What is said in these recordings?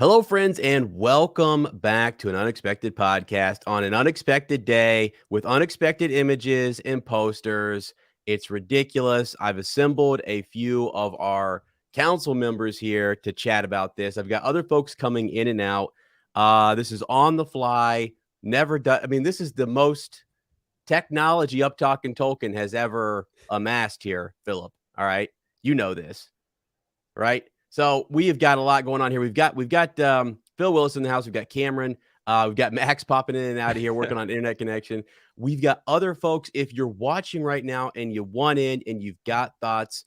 Hello, friends, and welcome back to an unexpected podcast on an unexpected day with unexpected images and posters. It's ridiculous. I've assembled a few of our council members here to chat about this. I've got other folks coming in and out. This is on the fly, never done. I mean, this is the most technology Up Talking Tolkien has ever amassed here, Philip. All right. You know this, right? So we have got a lot going on here. We've got Phil Willis in the house. We've got Cameron. We've got Max popping in and out of here, working on internet connection. We've got other folks. If you're watching right now and you want in and you've got thoughts,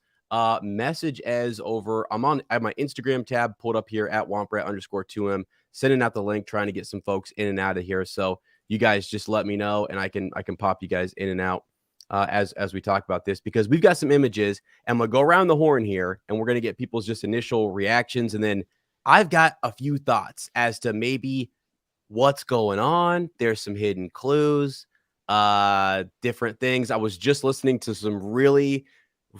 message Ez over. I have my Instagram tab pulled up here at Womprat_2M, sending out the link, trying to get some folks in and out of here. So you guys just let me know, and I can pop you guys in and out. As we talk about this, because we've got some images and we'll go around the horn here and we're going to get people's just initial reactions. And then I've got a few thoughts as to maybe what's going on. There's some hidden clues, different things. I was just listening to some really,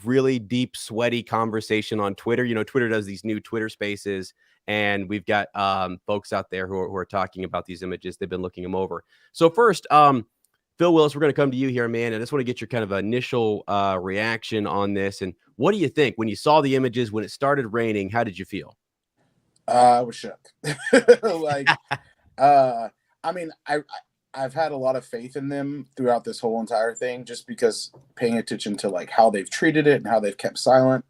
really deep, sweaty conversation on Twitter. You know, Twitter does these new Twitter spaces, and we've got folks out there who are talking about these images. They've been looking them over. So first, Phil Willis, we're going to come to you here, man. I just want to get your kind of initial reaction on this. And what do you think when you saw the images, when it started raining? How did you feel? I was shook. I mean, I've had a lot of faith in them throughout this whole entire thing, just because paying attention to like how they've treated it and how they've kept silent,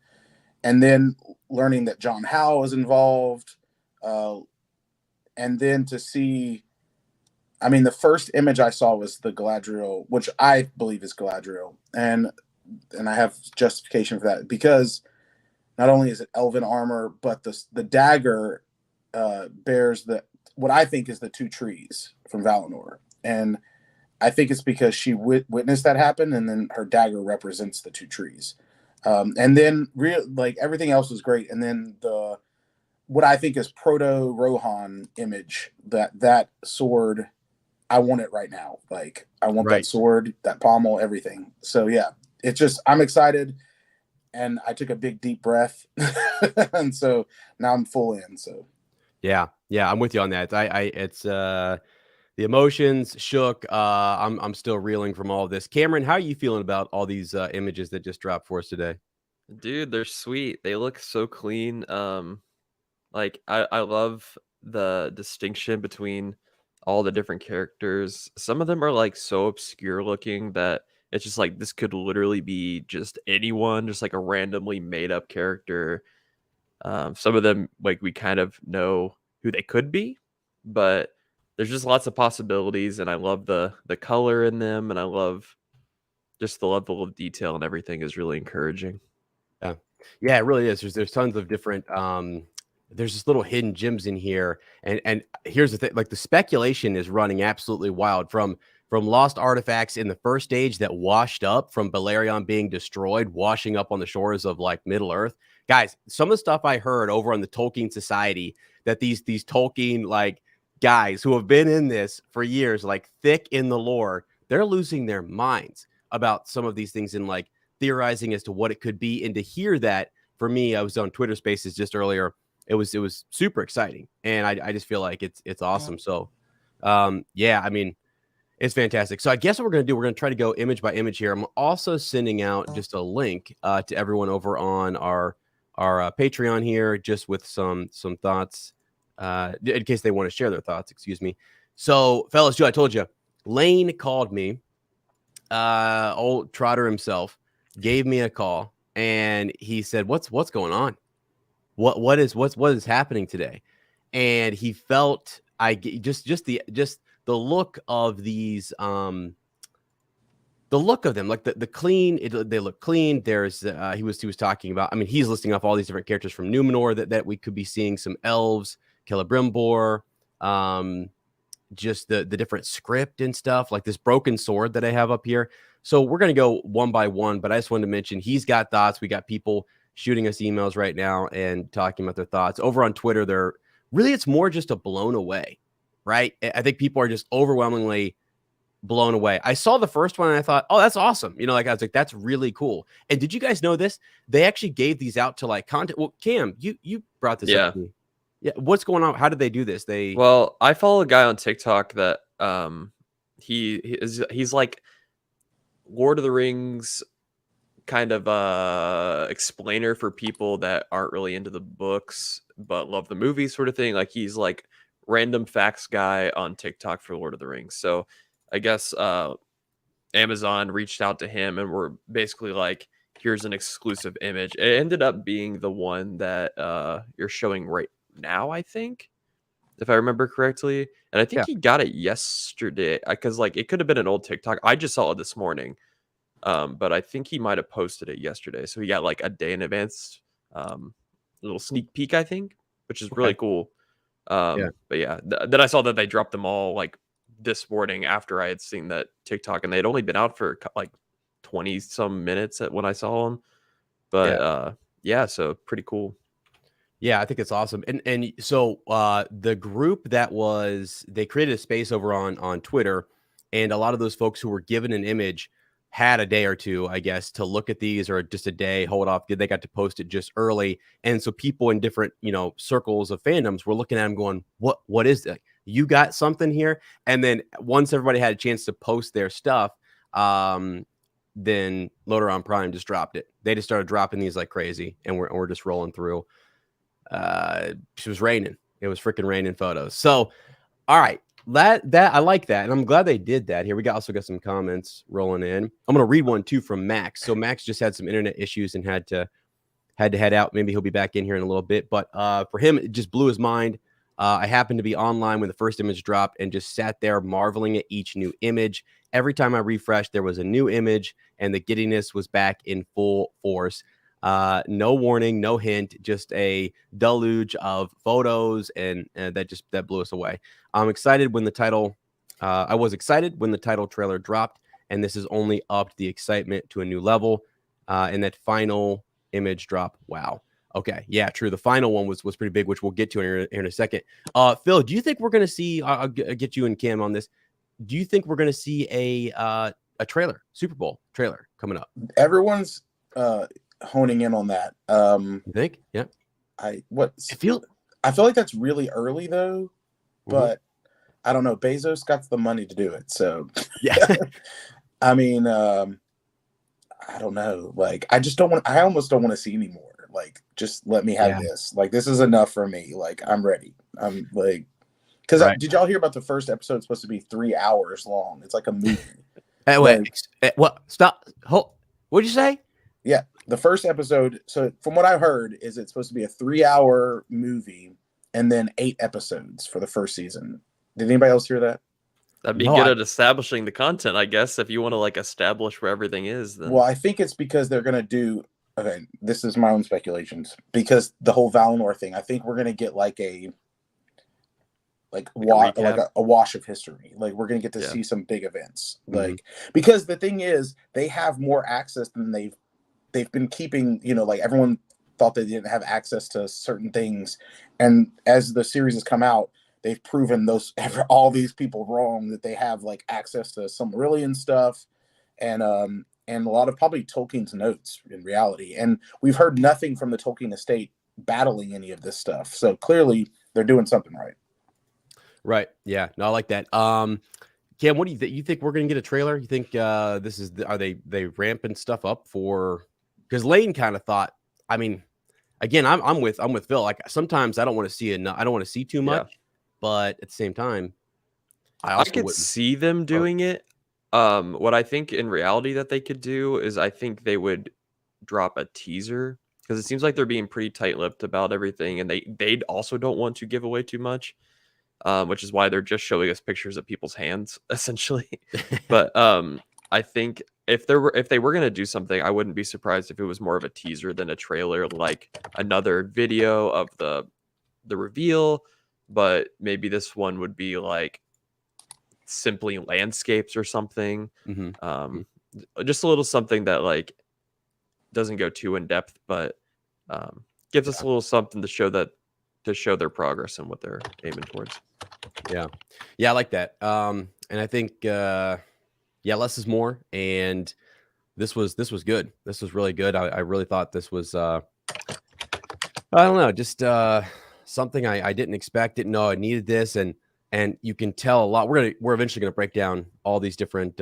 and then learning that John Howe was involved, and then to see. I mean, the first image I saw was the Galadriel, which I believe is Galadriel, and I have justification for that, because not only is it elven armor, but the dagger bears what I think is the two trees from Valinor, and I think it's because she witnessed that happen, and then her dagger represents the two trees, and then everything else was great, and then what I think is proto Rohan image, that sword. I want it right now. Like, I want that sword, that pommel, everything. So yeah, it's just, I'm excited, and I took a big deep breath, and so now I'm full in. So yeah, I'm with you on that. It's the emotions shook. I'm still reeling from all of this. Cameron, how are you feeling about all these images that just dropped for us today? Dude, they're sweet. They look so clean. Like I love the distinction between all the different characters. Some of them are like so obscure looking that it's just like this could literally be just anyone, just like a randomly made up character. Some of them, like, we kind of know who they could be, but there's just lots of possibilities, and I love the color in them, and I love just the level of detail, and everything is really encouraging. Yeah, it really is. There's tons of different there's just little hidden gems in here, and here's the thing: like, the speculation is running absolutely wild from lost artifacts in the first age that washed up from Beleriand being destroyed, washing up on the shores of like Middle Earth. Guys, some of the stuff I heard over on the Tolkien Society, that these Tolkien like guys who have been in this for years, like thick in the lore, they're losing their minds about some of these things and like theorizing as to what it could be. And to hear that, for me, I was on Twitter Spaces just earlier. It was super exciting, and I just feel like it's awesome. So, yeah, I mean, it's fantastic. So I guess what we're going to do, we're going to try to go image by image here. I'm also sending out just a link to everyone over on our Patreon here, just with some thoughts in case they want to share their thoughts. Excuse me. So, fellas, Joe, I told you, Lane called me. Old Trotter himself gave me a call, and he said, "What's going on? What is happening today?" And he felt the look of these the look of them, like the clean, they look clean. There's he was talking about, I mean, he's listing off all these different characters from Númenor that we could be seeing, some elves, Celebrimbor, just the different script and stuff, like this broken sword that I have up here. So we're going to go one by one, but I just wanted to mention he's got thoughts. We got people shooting us emails right now and talking about their thoughts over on Twitter. It's more just a blown away, right? I think people are just overwhelmingly blown away. I saw the first one and I thought, oh, that's awesome. You know, like, I was like, that's really cool. And did you guys know this? They actually gave these out to like content. Well, Cam, you brought this up to me. Yeah, what's going on? How did they do this? Well, I follow a guy on TikTok that he's like Lord of the Rings kind of explainer for people that aren't really into the books but love the movies, sort of thing. Like he's like random facts guy on TikTok for Lord of the Rings. So I guess Amazon reached out to him and were basically like, here's an exclusive image. It ended up being the one that you're showing right now, I think, if I remember correctly. And I think Yeah. he got it yesterday because like it could have been an old TikTok. I just saw it this morning. But I think he might have posted it yesterday. So he got like a day in advance, little sneak peek, I think, which is really cool. Yeah. But yeah, then I saw that they dropped them all like this morning after I had seen that TikTok, and they'd only been out for like 20 some minutes when I saw them. But yeah, so pretty cool. Yeah, I think it's awesome. And so the group they created a space over on Twitter, and a lot of those folks who were given an image had a day or two, I guess, to look at these, or just a day, hold off. They got to post it just early. And so people in different, circles of fandoms were looking at them going, what is that? You got something here? And then once everybody had a chance to post their stuff, then Loader on Prime just dropped it. They just started dropping these like crazy, and we're just rolling through. It was raining. It was freaking raining photos. So, all right, that I like that, and I'm glad they did that. Here we also got some comments rolling in. I'm gonna read one too from Max. So Max just had some internet issues and had to head out. Maybe he'll be back in here in a little bit. But for him, it just blew his mind. I happened to be online when the first image dropped and just sat there marveling at each new image. Every time I refreshed, there was a new image, and the giddiness was back in full force. No warning, no hint, just a deluge of photos, and that blew us away. I was excited when the title trailer dropped, and this has only upped the excitement to a new level. And that final image drop, wow. Okay, yeah, true. The final one was pretty big, which we'll get to here in a second. Phil, do you think we're going to see? I'll get you and Cam on this. Do you think we're going to see a trailer, Super Bowl trailer coming up? Everyone's honing in on that. You think? Yeah. I feel like that's really early though, but I don't know. Bezos got the money to do it, so yeah. I mean, I don't know. Like, I almost don't want to see anymore. Like, just let me have this. Like, this is enough for me. Like, I'm ready. I'm like, because did y'all hear about the first episode? It's supposed to be 3 hours long. It's like a movie. What? Stop. What'd you say? Yeah, the first episode. So from what I've heard, is it's supposed to be a 3-hour movie and then 8 episodes for the first season. Did anybody else hear that? That'd be good at establishing the content, I guess. If you want to like establish where everything is, then. Well, I think it's because they're gonna do. Okay, this is my own speculations, because the whole Valinor thing. I think we're gonna get like a wash of history. Like, we're gonna get to see some big events. Like, because the thing is, they have more access than they've been keeping. Like, everyone thought they didn't have access to certain things, and as the series has come out, they've proven all these people wrong, that they have like access to some Silmarillion stuff, and a lot of probably Tolkien's notes in reality. And we've heard nothing from the Tolkien estate battling any of this stuff. So clearly they're doing something right. Right. Yeah. No, I like that. Cam, what do you think? You think we're going to get a trailer? You think are they ramping stuff up for? Because Lane kind of thought. I mean, again, I'm with Phil. Like, sometimes I don't want to see enough. I don't want to see too much, but at the same time, I could see them doing it. What I think in reality that they could do is, I think they would drop a teaser, because it seems like they're being pretty tight-lipped about everything, and they also don't want to give away too much, which is why they're just showing us pictures of people's hands essentially. But I think if they were going to do something, I wouldn't be surprised if it was more of a teaser than a trailer, like another video of the reveal. But maybe this one would be like simply landscapes or something. Just a little something that like doesn't go too in depth, but gives us a little something to show their progress and what they're aiming towards. Yeah, I like that. And I think less is more. And this was good. This was really good. I really thought this was I don't know, just something I didn't expect, didn't know I needed this, and you can tell a lot. We're eventually gonna break down all these different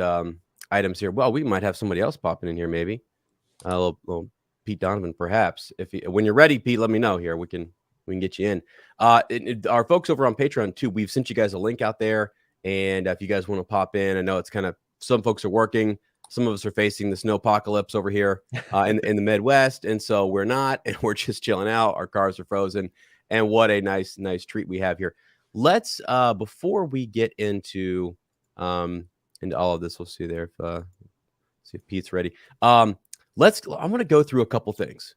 items here. Well, we might have somebody else popping in here, maybe a little Pete Donovan, perhaps. When you're ready, Pete, let me know here. We can get you in. Our folks over on Patreon too. We've sent you guys a link out there, and if you guys want to pop in, I know it's kind of some folks are working. Some of us are facing the snow apocalypse over here in the Midwest, and so we're not, and we're just chilling out. Our cars are frozen, and what a nice treat we have here. Let's before we get into all of this, we'll see there see if Pete's ready. I'm going to go through a couple things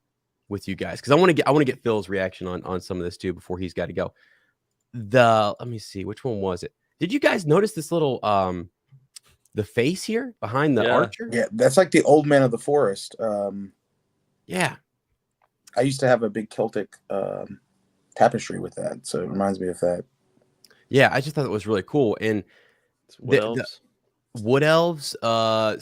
with you guys because I want to get Phil's reaction on some of this too before he's got to go. Let me see, which one was it? Did you guys notice this little the face here behind the archer? Yeah, that's like the old man of the forest. Yeah, I used to have a big Celtic tapestry with that, so it reminds me of that. Yeah, I just thought it was really cool. And Wood Elves,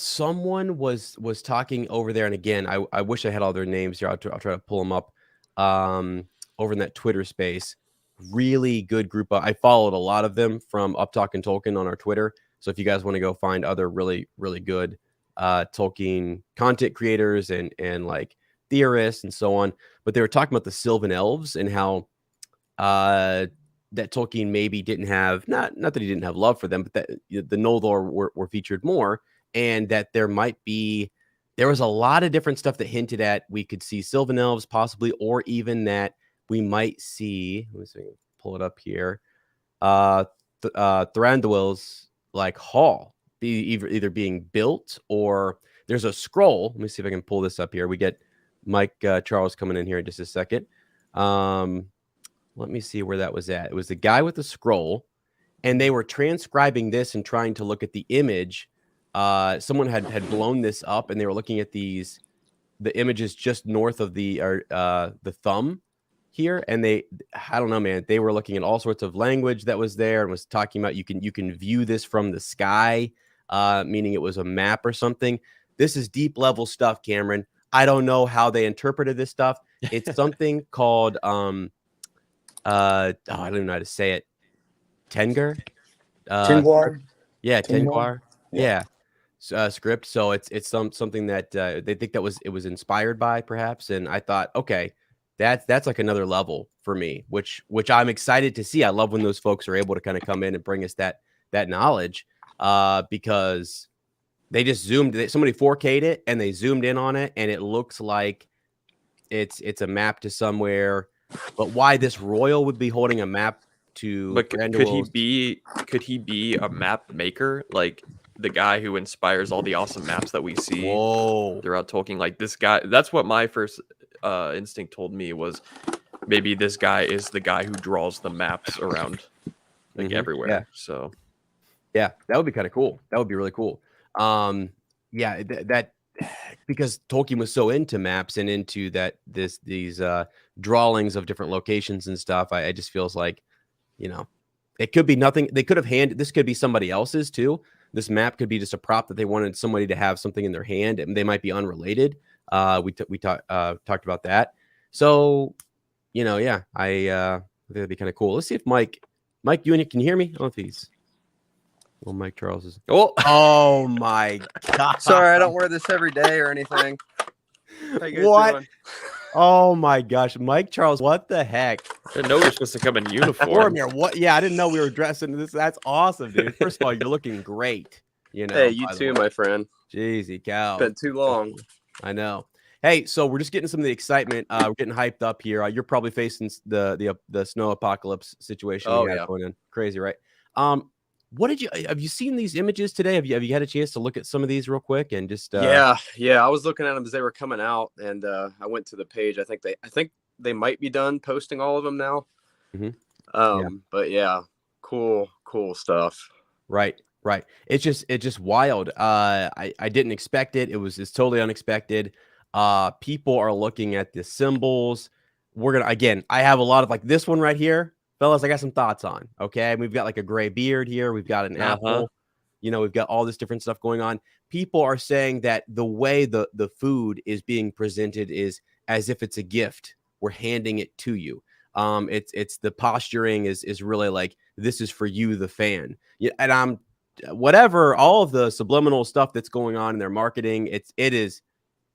someone was talking over there, and again, I wish I had all their names here. I'll try to pull them up over in that Twitter space. Really good group. I followed a lot of them from Up Talking Tolkien on our Twitter. So if you guys want to go find other really good Tolkien content creators and like theorists and so on, but they were talking about the Silvan Elves and how that Tolkien maybe didn't have, not that he didn't have love for them, but that the Noldor were featured more, and that there was a lot of different stuff that hinted at we could see Silvan Elves possibly, or even that we might see, let me see, pull it up here, Thranduil's like hall be either being built, or there's a scroll. Let me see if I can pull this up here. We get Mike Charles coming in here in just a second. Let me see where that was at. It was the guy with the scroll, and they were transcribing this and trying to look at the image. Someone had blown this up, and they were looking at the images just north of the thumb here, and I don't know, man. They were looking at all sorts of language that was there and was talking about you can view this from the sky, meaning it was a map or something. This is deep level stuff, Cameron. I don't know how they interpreted this stuff. It's something called I don't even know how to say it. Tengwar? Tengwar? Yeah, Tengwar. Yeah. Script. So it's something that they think it was inspired by, perhaps. And I thought, okay, that's like another level for me, which I'm excited to see. I love when those folks are able to kind of come in and bring us that knowledge, because they just somebody 4K'd it and they zoomed in on it, and it looks like it's a map to somewhere. But why this royal would be holding a map to? But could he be a map maker, like the guy who inspires all the awesome maps that we see throughout Tolkien? Like this guy. That's what my first instinct told me was maybe this guy is the guy who draws the maps around like everywhere. Yeah. So yeah, that would be kind of cool. That would be really cool. Yeah, that because Tolkien was so into maps and into these drawings of different locations and stuff. I just feels like, it could be nothing. They could have this could be somebody else's too. This map could be just a prop that they wanted somebody to have something in their hand, and they might be unrelated. We talked about that. So, yeah, I think that'd be kind of cool. Let's see if Mike, you can hear me? I don't know if he's. Well, Mike Charles is. Oh my God! Sorry, I don't wear this every day or anything. How you guys doing? Oh my gosh, Mike Charles! What the heck? I didn't know we were supposed to come in uniform. What? Yeah, I didn't know we were dressed in this. That's awesome, dude. First of all, you're looking great. Hey, you too, my friend. Jeezy cow! Been too long. I know. Hey, so we're just getting some of the excitement. We're getting hyped up here. You're probably facing the snow apocalypse situation. Oh yeah, going in. Crazy, right? Have you seen these images today? Have you had a chance to look at some of these real quick and just yeah, I was looking at them as they were coming out, and I went to the page. I think they might be done posting all of them now. But yeah, cool stuff. Right. It's just wild. I didn't expect it. It's totally unexpected. People are looking at the symbols. I have a lot of like this one right here. Fellas, I got some thoughts on, okay? We've got like a gray beard here. We've got an apple. We've got all this different stuff going on. People are saying that the way the food is being presented is as if it's a gift. We're handing it to you. It's the posturing is really like, this is for you, the fan. Yeah, and I'm whatever, all of the subliminal stuff that's going on in their marketing, it is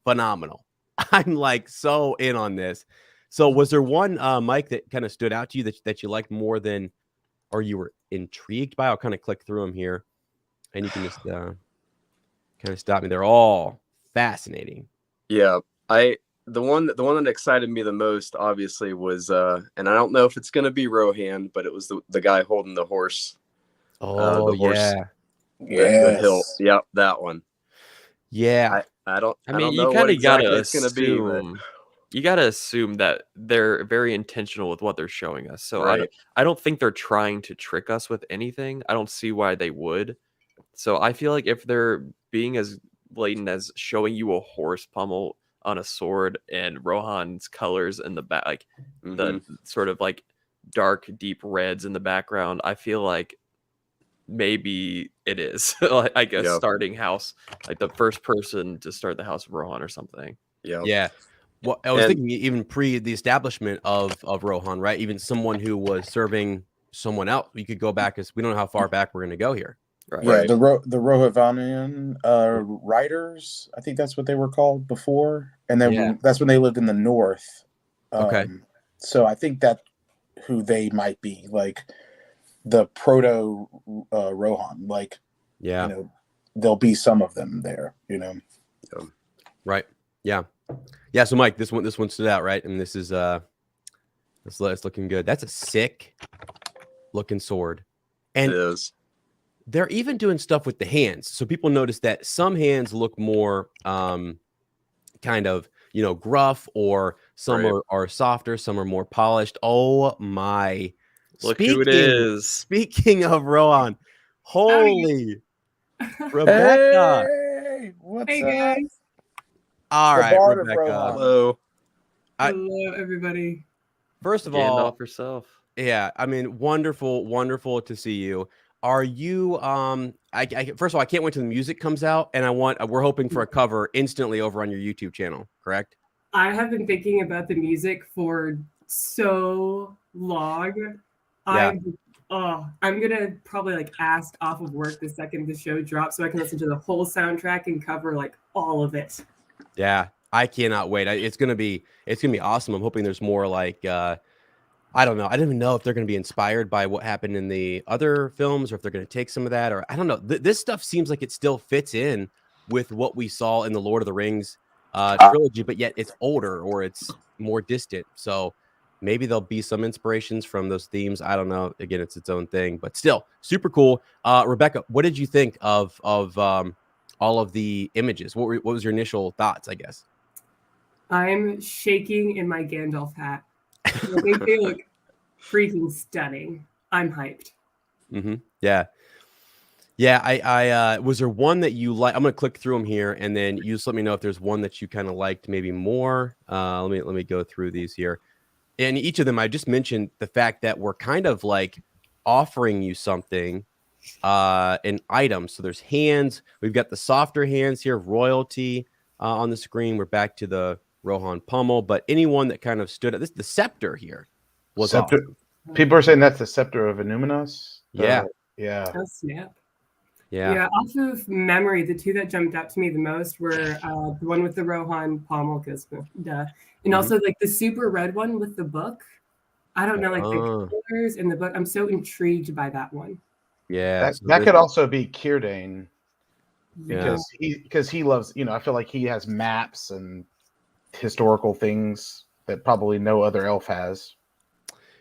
phenomenal. I'm like so in on this. So was there one, Mike, that kind of stood out to you that you liked more than, or you were intrigued by? I'll kind of click through them here, and you can just kind of stop me. They're all fascinating. Yeah, the one that excited me the most, obviously, was and I don't know if it's gonna be Rohan, but it was the guy holding the horse. Oh, the horse, yeah, the hill. Yep, that one. Yeah. I don't you know kind what of gotta exactly it's gonna be, but you gotta assume that they're very intentional with what they're showing us. So right. I don't think they're trying to trick us with anything. I don't see why they would. So I feel like if they're being as blatant as showing you a horse pummel on a sword and Rohan's colors in the back, like the sort of like dark, deep reds in the background, I feel like maybe it is like, I guess, starting house, like the first person to start the House of Rohan or something. Yeah. Well, I was thinking even pre the establishment of Rohan, right? Even someone who was serving someone else. We could go back, as we don't know how far back we're going to go here. Right. Yeah, the Rohavanian writers, I think that's what they were called before, and then that's when they lived in the north. Okay. So I think that who they might be, like the proto Rohan, like there'll be some of them there, Right. Yeah. Yeah. So Mike, this one stood out, right? And this is it's looking good. That's a sick looking sword, and It is. They're even doing stuff with the hands. So people notice that some hands look more kind of, gruff, or some are softer, some are more polished. Oh my. Look who it is. Speaking of Rohan, holy Rebecca. Hey, what's up? Guys. All right, Rebecca. Hello. Hello, everybody. First of Gandalf all, herself. Yeah, I mean, wonderful to see you. Are you first of all, I can't wait till the music comes out, and we're hoping for a cover instantly over on your YouTube channel, correct? I have been thinking about the music for so long. Yeah. I'm gonna probably ask off of work the second the show drops so I can listen to the whole soundtrack and cover all of it. Yeah, I cannot wait. It's gonna be awesome. I'm hoping there's more I don't know. I don't even know if they're going to be inspired by what happened in the other films, or if they're going to take some of that, or I don't know. This stuff seems like it still fits in with what we saw in the Lord of the Rings trilogy, but yet it's older or it's more distant. So maybe there'll be some inspirations from those themes. I don't know. Again, it's its own thing, but still super cool. Rebecca, what did you think of all of the images? What was your initial thoughts, I guess? I'm shaking in my Gandalf hat. I think they look freaking stunning. I'm hyped. Yeah. I was there one that you like? I'm gonna click through them here, and then you just let me know if there's one that you kind of liked maybe more. Let me go through these here. And each of them, I just mentioned the fact that we're kind of offering you something, an item. So there's hands. We've got the softer hands here, royalty on the screen. We're back to the Rohan pummel, but anyone that kind of stood at this, the scepter here was Scepter. awesome. People are saying that's the Scepter of Númenor. Yeah. Oh, snap. Yeah. Yeah, off of memory, the two that jumped out to me the most were the one with the Rohan pommel, because duh, and also the super red one with the book. I don't know, the colors in the book. I'm so intrigued by that one. Yeah, that could also be Círdain, Yeah. because he loves, I feel like he has maps and historical things that probably no other elf has.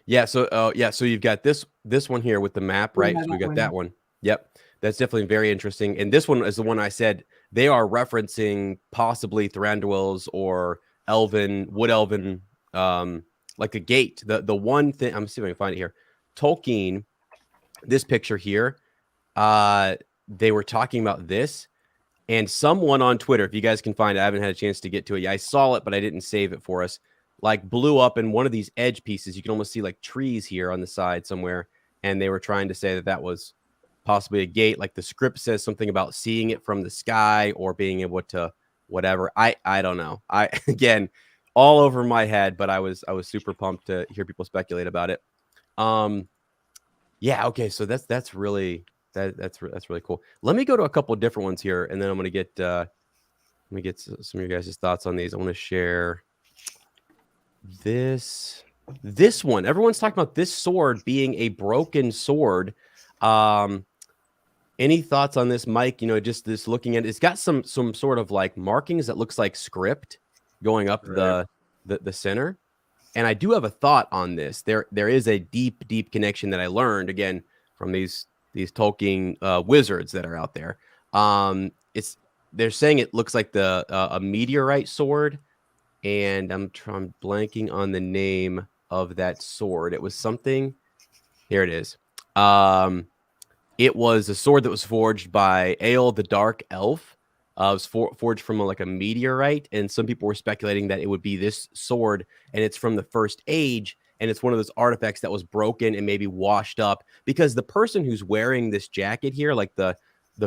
Yeah, so so you've got this one here with the map, right? So we got that one. Yep. That's definitely very interesting. And this one is the one I said they are referencing possibly Thranduil's or Wood Elven, like a gate. The one thing, I'm seeing if I can find it here. Tolkien, this picture here, they were talking about this, and someone on Twitter, if you guys can find it, I haven't had a chance to get to it yet. I saw it, but I didn't save it for us. Blew up in one of these edge pieces. You can almost see trees here on the side somewhere, and they were trying to say that was possibly a gate. The script says something about seeing it from the sky or being able to whatever. I don't know. Again, all over my head, but I was super pumped to hear people speculate about it. Yeah, okay, so that's really really cool. Let me go to a couple different ones here, and then I'm gonna get some of your guys' thoughts on these. I want to share this one. Everyone's talking about this sword being a broken sword. Any thoughts on this, Mike? You know, just this looking at it's got some sort of like markings that looks like script going up the center. And I do have a thought on this. There is a deep connection that I learned again from these Tolkien wizards that are out there. They're saying it looks like a meteorite sword, and I'm blanking on the name of that sword. It was something. Here it is. It was a sword that was forged by Eöl the Dark Elf. It was forged from like a meteorite, and some people were speculating that it would be this sword, and it's from the First Age, and it's one of those artifacts that was broken and maybe washed up, because the person who's wearing this jacket here, like the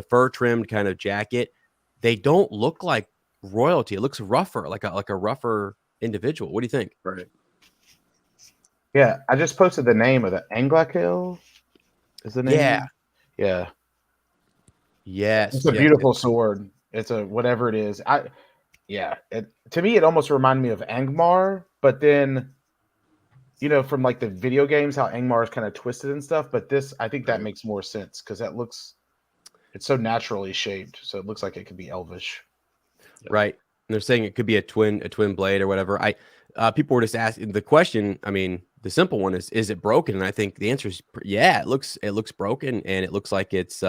fur trimmed kind of jacket, they don't look like royalty. It looks rougher, like a rougher individual. What do you think? Right. Yeah, I just posted the name of the Anglakil. Is the name? Yeah. Yeah. Yes. It's a beautiful sword. It's a whatever it is. To me, it almost reminded me of Angmar, but then, you know, from like the video games, how Angmar is kind of twisted and stuff. But this, I think that makes more sense because it's so naturally shaped. So it looks like it could be elvish. Right. And they're saying it could be a twin blade or whatever. People were just asking the question. I mean, the simple one is it broken? And I think the answer is, yeah, it looks broken, and it looks like it's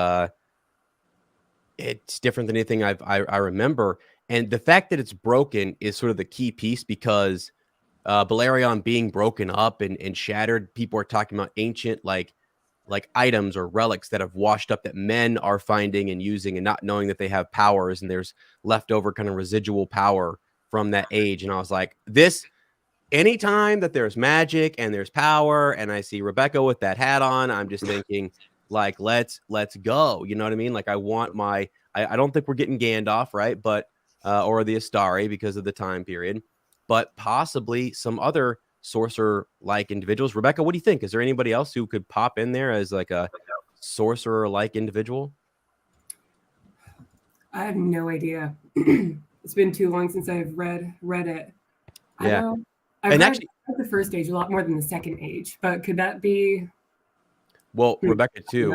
different than anything I remember. And the fact that it's broken is sort of the key piece, because Balerion being broken up and shattered, people are talking about ancient like items or relics that have washed up that men are finding and using and not knowing that they have powers, and there's leftover kind of residual power from that age. And I was like, anytime that there's magic and there's power and I see Rebecca with that hat on, I'm just thinking like, let's go. You know what I mean? Like I want I don't think we're getting Gandalf, right? But, or the Astari because of the time period, but possibly some other sorcerer-like individuals. Rebecca, what do you think? Is there anybody else who could pop in there as like a sorcerer-like individual? I have no idea. It's been too long since I've read it. Yeah. I've read the First Age a lot more than the Second Age, but could that be? Well, Rebecca too.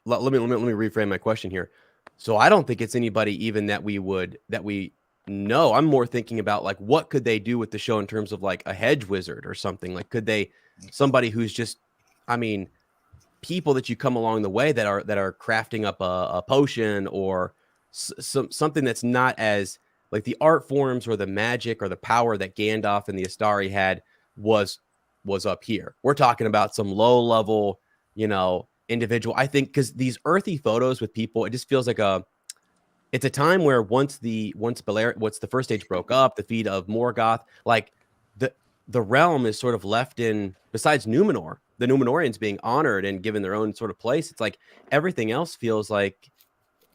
Let me reframe my question here. So I don't think it's anybody even that we know. I'm more thinking about like, what could they do with the show in terms of like a hedge wizard or something? Like, could they, somebody who's just, I mean, people that you come along the way that are crafting up a potion or something that's not as like the art forms or the magic or the power that Gandalf and the Astari had was up here. We're talking about some low level, individual. I think because these earthy photos with people, it just feels like it's a time where once the First Age broke up, the feet of Morgoth, like the realm is sort of left in, besides Númenor, the Númenorians being honored and given their own sort of place. It's like everything else feels like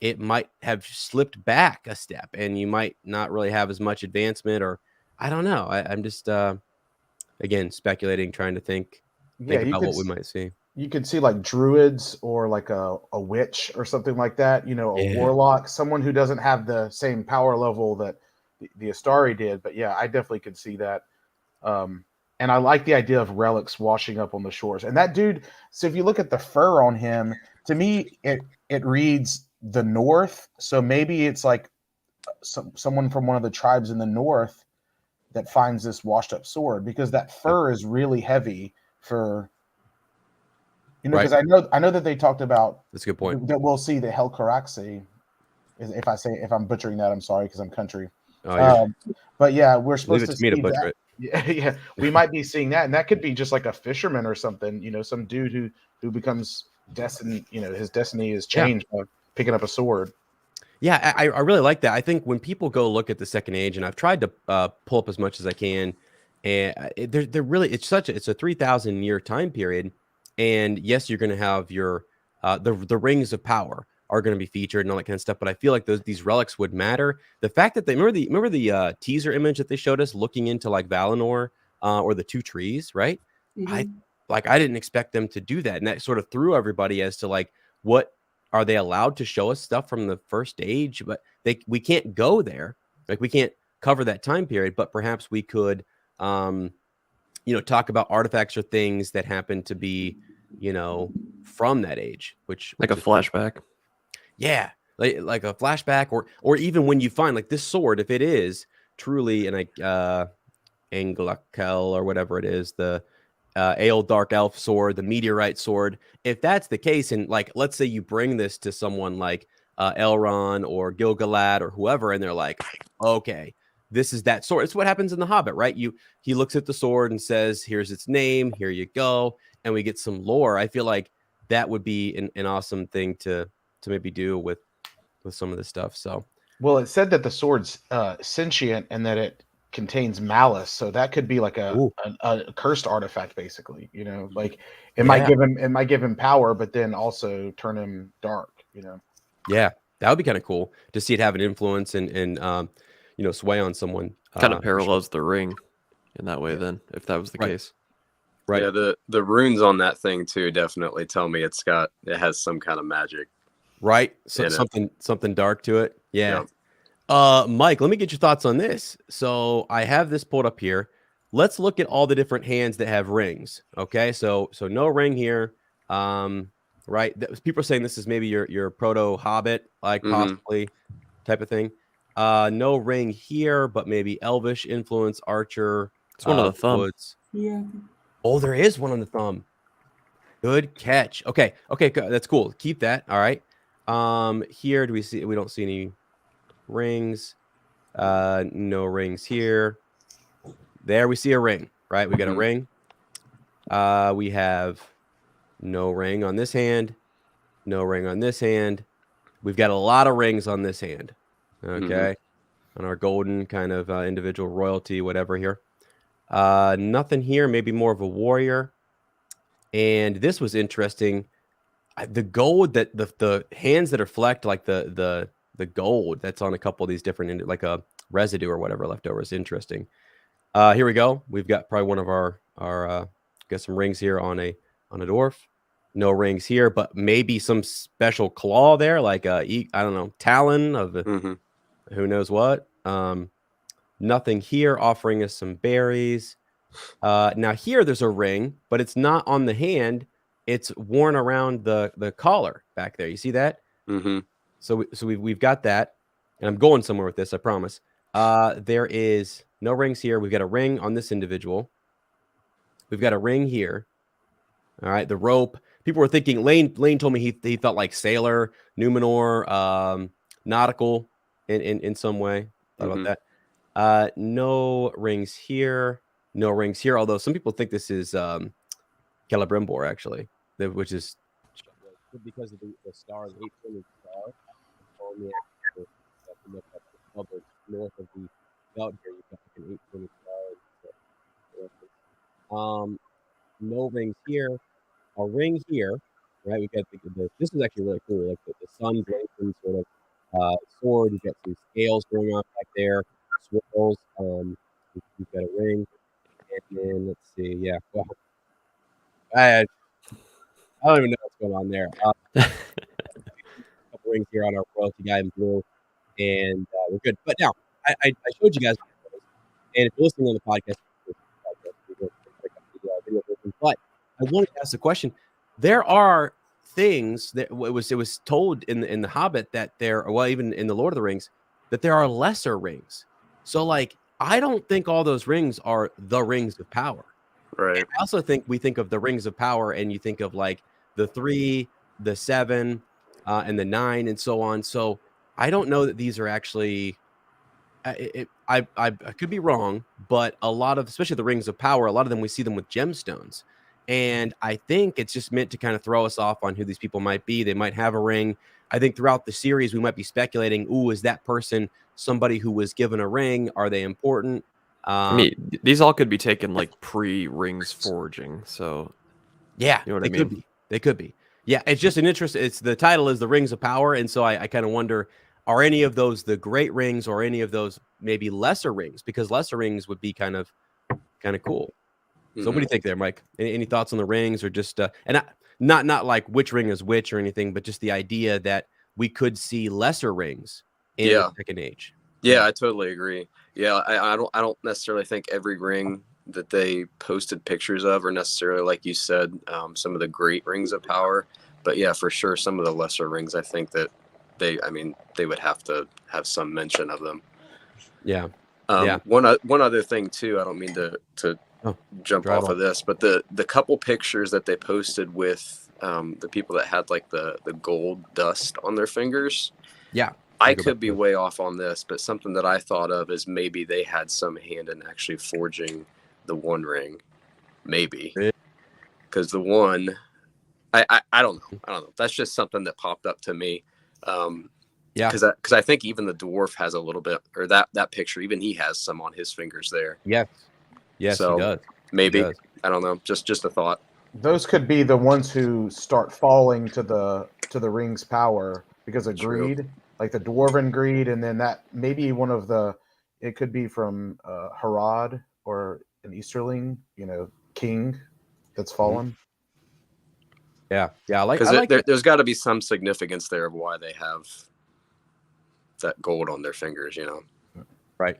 it might have slipped back a step, and you might not really have as much advancement, or I don't know. I'm just again speculating, trying to think about what we might see. You could see like druids or like a witch or something like that, a warlock, someone who doesn't have the same power level that the Astari did. But yeah, I definitely could see that. And I like the idea of relics washing up on the shores. And that dude, so if you look at the fur on him, to me, it reads the North. So maybe it's like someone from one of the tribes in the North that finds this washed up sword, because that fur is really heavy for... because I know that they talked about, that's a good point, that we'll see the Helcaraxi. If I'm butchering that, I'm sorry, because I'm country. But yeah, we're supposed to see butcher it. Yeah, we might be seeing that, and that could be just like a fisherman or something. Some dude who becomes destined. His destiny is changed by picking up a sword. Yeah, I really like that. I think when people go look at the Second Age, and I've tried to pull up as much as I can, and they're really it's a 3,000 year time period. And yes, you're going to have your the rings of power are going to be featured and all that kind of stuff. But I feel like these relics would matter. The fact that they remember the teaser image that they showed us looking into like Valinor or the two trees, right? Mhm. I didn't expect them to do that, and that sort of threw everybody as to like, what are they allowed to show us stuff from the first age? But we can't go there, like we can't cover that time period. But perhaps we could, talk about artifacts or things that happen to be, from that age, which Like a flashback. yeah, like a flashback, or even when you find like this sword, if it is truly an Anglakel or whatever it is, the Ale Dark Elf sword, the meteorite sword. If that's the case, and like let's say you bring this to someone like Elrond or Gil-galad or whoever, and they're like, okay, this is that sword. It's what happens in The Hobbit, right? He looks at the sword and says, here's its name, here you go, and we get some lore. I feel like that would be an awesome thing to maybe do with some of this stuff. So, well, it said that the sword's sentient and that it contains malice, so that could be like a cursed artifact, basically. Like it might give him power, but then also turn him dark. Yeah, that would be kind of cool to see it have an influence and sway on someone. Kind of parallels the ring in that way. Then, if that was the case, right? Yeah, the runes on that thing too definitely tell me it has some kind of magic, right? So something dark to it. Yeah. Yep. Mike, let me get your thoughts on this. So I have this pulled up here. Let's look at all the different hands that have rings. Okay, so no ring here. Right? People are saying this is maybe your proto Hobbit, like possibly type of thing. No ring here, but maybe Elvish influence, archer. It's one of the thumb. Woods. Yeah. Oh, there is one on the thumb. Good catch. Okay, that's cool. Keep that. All right. Here we don't see any rings. No rings here. There we see a ring, right? We got a ring. We have no ring on this hand, no ring on this hand. We've got a lot of rings on this hand. Okay. On our golden kind of individual royalty, whatever here. Nothing here, maybe more of a warrior. And this was interesting. The gold that the hands that are flecked, like the gold that's on a couple of these different, like a residue or whatever left over, is interesting. Here we go. We've got probably one of our got some rings here on a dwarf. No rings here, but maybe some special claw there, like I don't know, talon of who knows what. Nothing here, offering us some berries. Now here there's a ring, but it's not on the hand. It's worn around the collar back there. You see that? So we've got that, and I'm going somewhere with this, I promise. There is no rings here. We've got a ring on this individual. We've got a ring here. All right, the rope. People were thinking. Lane told me he felt like sailor, Númenor, nautical in some way. Thought about that. No rings here. No rings here. Although some people think this is Celebrimbor, actually, which is because of the star, the 8-pointed star on the actual north of the belt here. You've got like an 8-pointed star. No rings here. A ring here, right? We got this is actually really cool. Like the sun blazing sort of sword. You've got some scales going on back there. Swirls. We've got a ring, and then let's see. Yeah. Well, I don't even know what's going on there. A couple rings here on our royalty guy in blue, and we're good. But now I showed you guys, and if you're listening on the podcast, but I wanted to ask the question. There are things that it was told in the Hobbit that even in the Lord of the Rings, that there are lesser rings. So like I don't think all those rings are the rings of power. Right. And I also think we think of the rings of power, and you think of like the 3, the 7, and the 9, and so on. So I don't know that these are actually. I could be wrong, but a lot of, especially the rings of power, a lot of them we see them with gemstones, and I think it's just meant to kind of throw us off on who these people might be. They might have a ring. I think throughout the series we might be speculating, ooh, is that person somebody who was given a ring? Are they important? I mean, these all could be taken like pre-rings forging. So yeah, you know what they I mean? could be. They could be. Yeah, it's just an interest. It's the title is the Rings of Power, and so I kind of wonder, are any of those the great rings, or any of those maybe lesser rings? Because lesser rings would be kind of cool. So what do you think there, Mike? Any thoughts on the rings, or just not like which ring is which or anything, but just the idea that we could see lesser rings in the Second Age? Yeah, I totally agree. Yeah, I don't necessarily think every ring that they posted pictures of are necessarily, like you said, some of the great rings of power. But yeah, for sure, some of the lesser rings, I think that they would have to have some mention of them. Yeah. One other thing too, I don't mean to jump off of this, but the couple pictures that they posted with the people that had like the gold dust on their fingers. Yeah. I could be way off on this, but something that I thought of is maybe they had some hand in actually forging the One Ring, maybe, because the one, I don't know. That's just something that popped up to me. Because I think even the dwarf has a little bit, or that picture, even he has some on his fingers there. Yes, so he does. Maybe he does. I don't know. Just a thought. Those could be the ones who start falling to the ring's power because of greed. Like the dwarven greed, and then that maybe one of it could be from Harad or an Easterling, king that's fallen. Yeah, I like there's got to be some significance there of why they have that gold on their fingers, Right.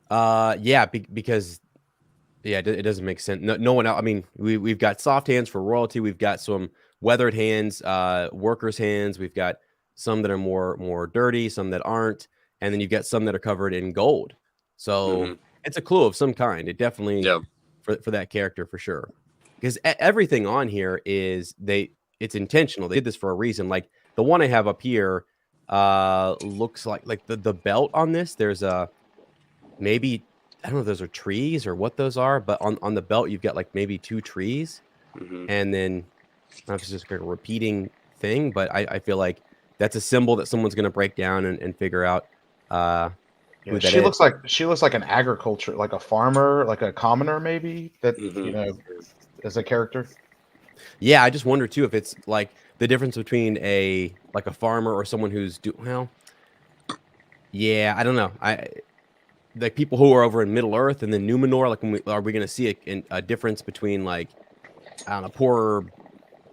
Because it doesn't make sense. No one else. I mean, we've got soft hands for royalty. We've got some weathered hands, workers' hands. We've got some that are more dirty, some that aren't, and then you've got some that are covered in gold. So it's a clue of some kind. It definitely for that character for sure, because everything on here it's intentional. They did this for a reason. Like the one I have up here looks like the belt on this. There's maybe, I don't know if those are trees or what those are, but on the belt you've got like maybe 2 trees, and then I don't know if it's just like a repeating thing, but I feel like that's a symbol that someone's going to break down and figure out. Who that she is. looks like an agriculture, like a farmer, like a commoner, maybe that as a character. Yeah, I just wonder too if it's like the difference between a farmer or someone who's I don't know. Like people who are over in Middle Earth and then Númenor, like are we going to see a difference between like, I don't know, poorer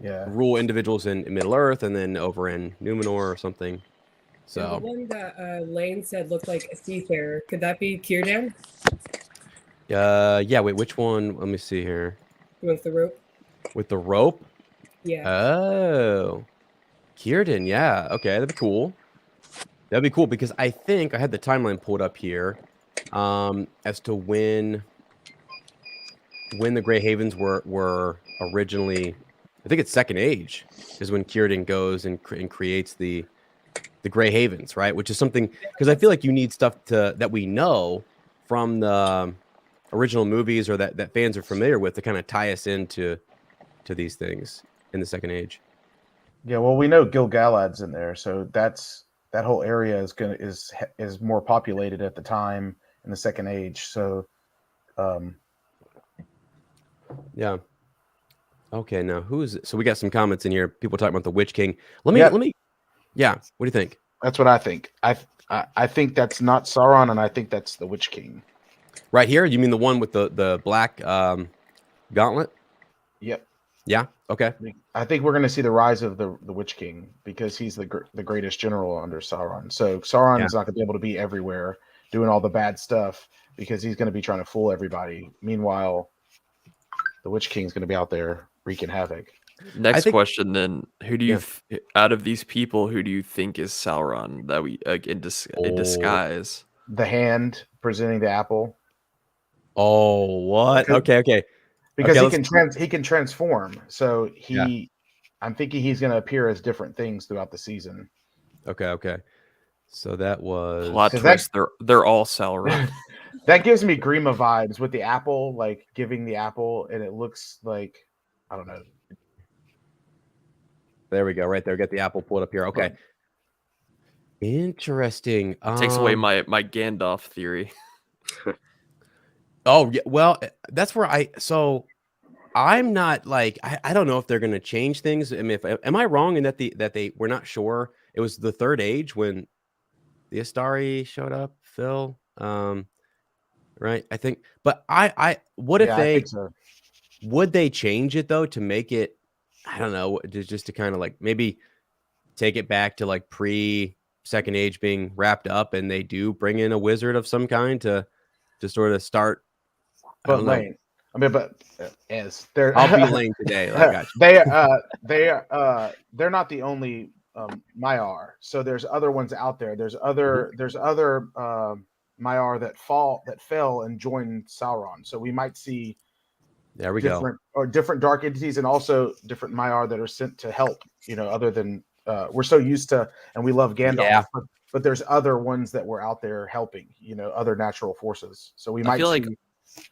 rural individuals in Middle Earth and then over in Númenor or something? So the one that Lane said looked like a seafarer. Could that be Círdan? Wait, which one? Let me see here. With the rope. With the rope? Yeah. Oh, Círdan. Yeah. Okay, that'd be cool. That'd be cool because I think I had the timeline pulled up here, as to when the Grey Havens were originally. I think it's Second Age is when Círdan goes and creates the Grey Havens, right? Which is something, because I feel like you need stuff that we know from the original movies or that fans are familiar with to kind of tie us into these things in the Second Age. Yeah, well, we know Gil-galad's in there, so that whole area is more populated at the time in the Second Age. So, yeah. Okay, now who's so we got some comments in here. People talking about the Witch King. Let me. Yeah, what do you think? That's what I think. I think that's not Sauron, and I think that's the Witch King. Right here? You mean the one with the black gauntlet? Yep. Yeah. Okay. I think we're going to see the rise of the Witch King because he's the greatest general under Sauron. So Sauron is not going to be able to be everywhere doing all the bad stuff because he's going to be trying to fool everybody. Meanwhile, the Witch King's going to be out there wreaking havoc. Next question then: who do you out of these people, who do you think is Sauron that we in disguise? The hand presenting the apple. Oh, what? Okay. Because he can transform. So I'm thinking he's going to appear as different things throughout the season. Okay. So that was plot twist. They're all Sauron. That gives me Grima vibes with the apple, like giving the apple, and it looks like, I don't know. There we go. Right there. Get the apple pulled up here. Okay. Interesting. Takes away my Gandalf theory. Oh, yeah. Well, that's where I'm not like I don't know if they're going to change things. I mean, am I wrong in that they we're not sure? It was the Third Age when the Astari showed up, Phil. Right? I think, but I what if I think so. would they change it though to make it? I don't know, just to kind of like maybe take it back to like pre Second Age being wrapped up, and they do bring in a wizard of some kind to sort of start. I don't know. Lane. I mean, but as they're I'll be Lane today. I got you. They're not the only Maiar. So there's other ones out there. There's other Maiar that fell and joined Sauron. So we might see different dark entities, and also different Maiar that are sent to help. Other than we're so used to, and we love Gandalf, but there's other ones that were out there helping. Other natural forces. So we might see like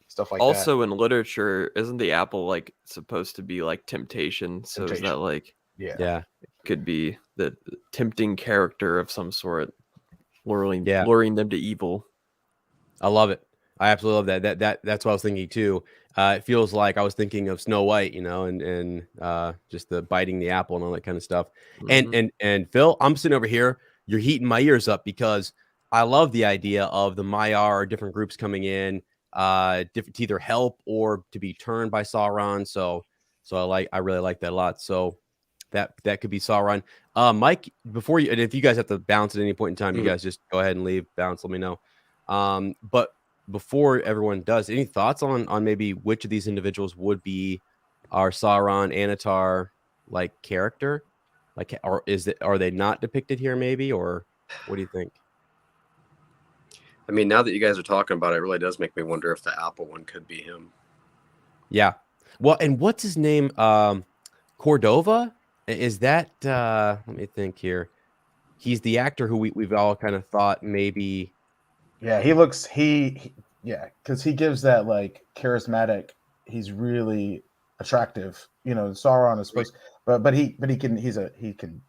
stuff like also that. in literature, isn't the apple like supposed to be like temptation? So is that like yeah could be the tempting character of some sort, luring them to evil. I love it. I absolutely love that. That's what I was thinking too. It feels like I was thinking of Snow White, and just the biting the apple and all that kind of stuff. Mm-hmm. And Phil, I'm sitting over here. You're heating my ears up because I love the idea of the Maiar, different groups coming in, different to either help or to be turned by Sauron. So I really like that a lot. So that could be Sauron. Mike, before you, and if you guys have to bounce at any point in time, you guys just go ahead and leave, bounce, let me know. But before everyone does, any thoughts on maybe which of these individuals would be our Sauron, Anatar like character? Like, or are they not depicted here maybe, or what do you think? I mean, now that you guys are talking about it, it really does make me wonder if the apple one could be him. Yeah. Well, and what's his name? Cordova? Is that let me think here. He's the actor who we've all kind of thought maybe. Yeah, he looks because he gives that like charismatic. He's really attractive. Sauron is supposed, but he can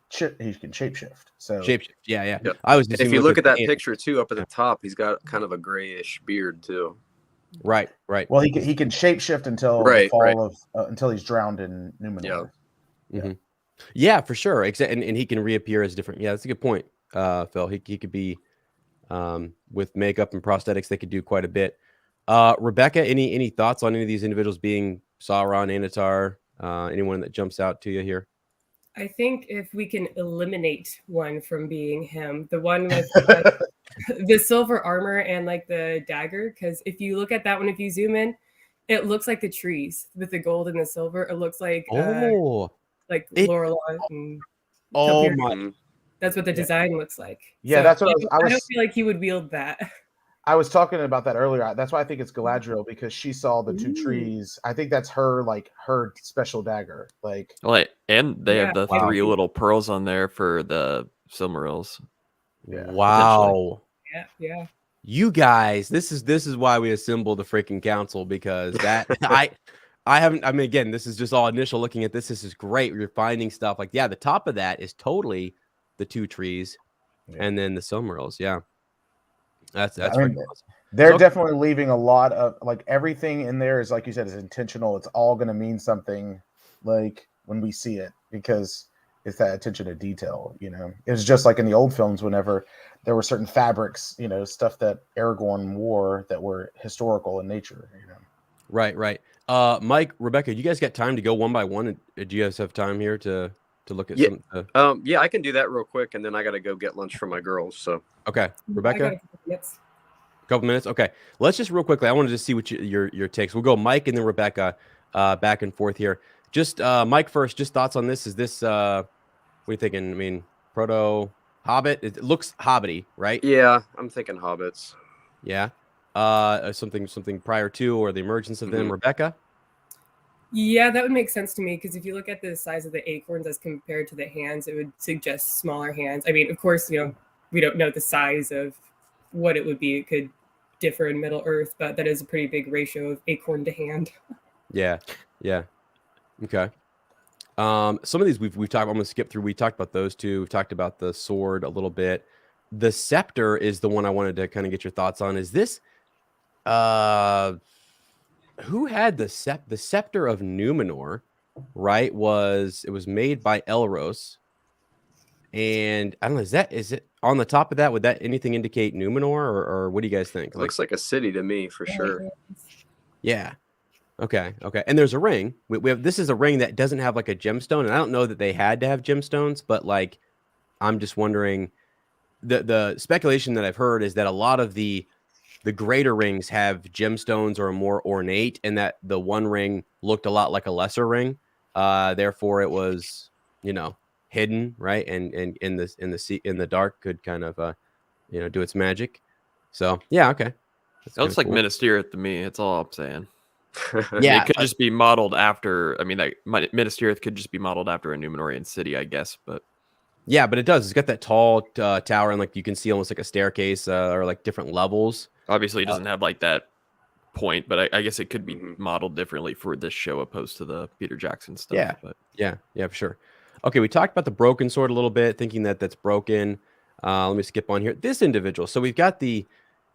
shapeshift. So Shapeshift, yeah. Yep. I was. If you look at that picture too, up at the top, he's got kind of a grayish beard too. Right. Well, he can shapeshift until the fall of until he's drowned in Númenor. Yeah. Mm-hmm. Yeah, for sure. And he can reappear as different. Yeah, that's a good point, Phil. He could be with makeup and prosthetics. They could do quite a bit. Rebecca, any thoughts on any of these individuals being Sauron, Anatar? Anyone that jumps out to you here? I think if we can eliminate one from being him, the one with the silver armor and like the dagger, because if you look at that one, if you zoom in, it looks like the trees with the gold and the silver. It looks like Lorelai. And my! That's what the design looks like. Yeah, so that's what I don't feel like he would wield that. I was talking about that earlier. That's why I think it's Galadriel, because she saw the two trees. I think that's her special dagger. And they have the 3 little pearls on there for the Silmarils. Yeah. Wow. Yeah. You guys, this is why we assembled the freaking council, because that I haven't. I mean, again, this is just all initial looking at this. This is great. We're finding stuff like the top of that is totally the 2 trees, and then the Silmarils. Yeah. That's awesome. They're definitely leaving a lot of everything in there is, like you said, is intentional. It's all going to mean something when we see it, because it's that attention to detail. It was just like in the old films, whenever there were certain fabrics, stuff that Aragorn wore that were historical in nature. Right. Mike, Rebecca, you guys got time to go one by one? Do you guys have time here to look at some? Yeah, I can do that real quick, and then I got to go get lunch for my girls. So okay, Rebecca, a couple minutes. Okay, let's just real quickly. I wanted to see what your takes. We'll go Mike and then Rebecca, back and forth here. Just Mike first. Just thoughts on this. Is this what are you thinking? I mean, proto Hobbit. It looks hobbity, right? Yeah, I'm thinking hobbits. Yeah. Something prior to or the emergence of them. Rebecca. Yeah, that would make sense to me, because if you look at the size of the acorns as compared to the hands, it would suggest smaller hands. I mean, of course, we don't know the size of what it would be. It could differ in Middle Earth, but that is a pretty big ratio of acorn to hand. Yeah. Okay. Some of these we've talked. I'm gonna skip through. We talked about those two. We've talked about the sword a little bit. The scepter is the one I wanted to kind of get your thoughts on. Is this? who had the Sceptre of Númenor, right? It was made by Elros. And I don't know, is it on the top of that? Would that anything indicate Númenor, or what do you guys think? It looks like a city to me for sure. Yeah. Okay. And there's a ring. We have this is a ring that doesn't have like a gemstone, and I don't know that they had to have gemstones, but like I'm just wondering. The speculation that I've heard is that a lot of the greater rings have gemstones or are more ornate, and that the one ring looked a lot like a lesser ring. Therefore, it was hidden, right? And in the dark could kind of do its magic. So yeah, okay. It looks like Minas Tirith to me. That's all I'm saying. Yeah, it could just be modeled after. I mean, Minas Tirith could just be modeled after a Númenorian city, I guess. But yeah, but it does. It's got that tall tower, and like you can see almost like a staircase or like different levels. Obviously, it doesn't have like that point, but I guess it could be modeled differently for this show opposed to the Peter Jackson stuff. Yeah, but yeah, for sure. Okay, we talked about the broken sword a little bit, thinking that that's broken. Let me skip on here. This individual. So we've got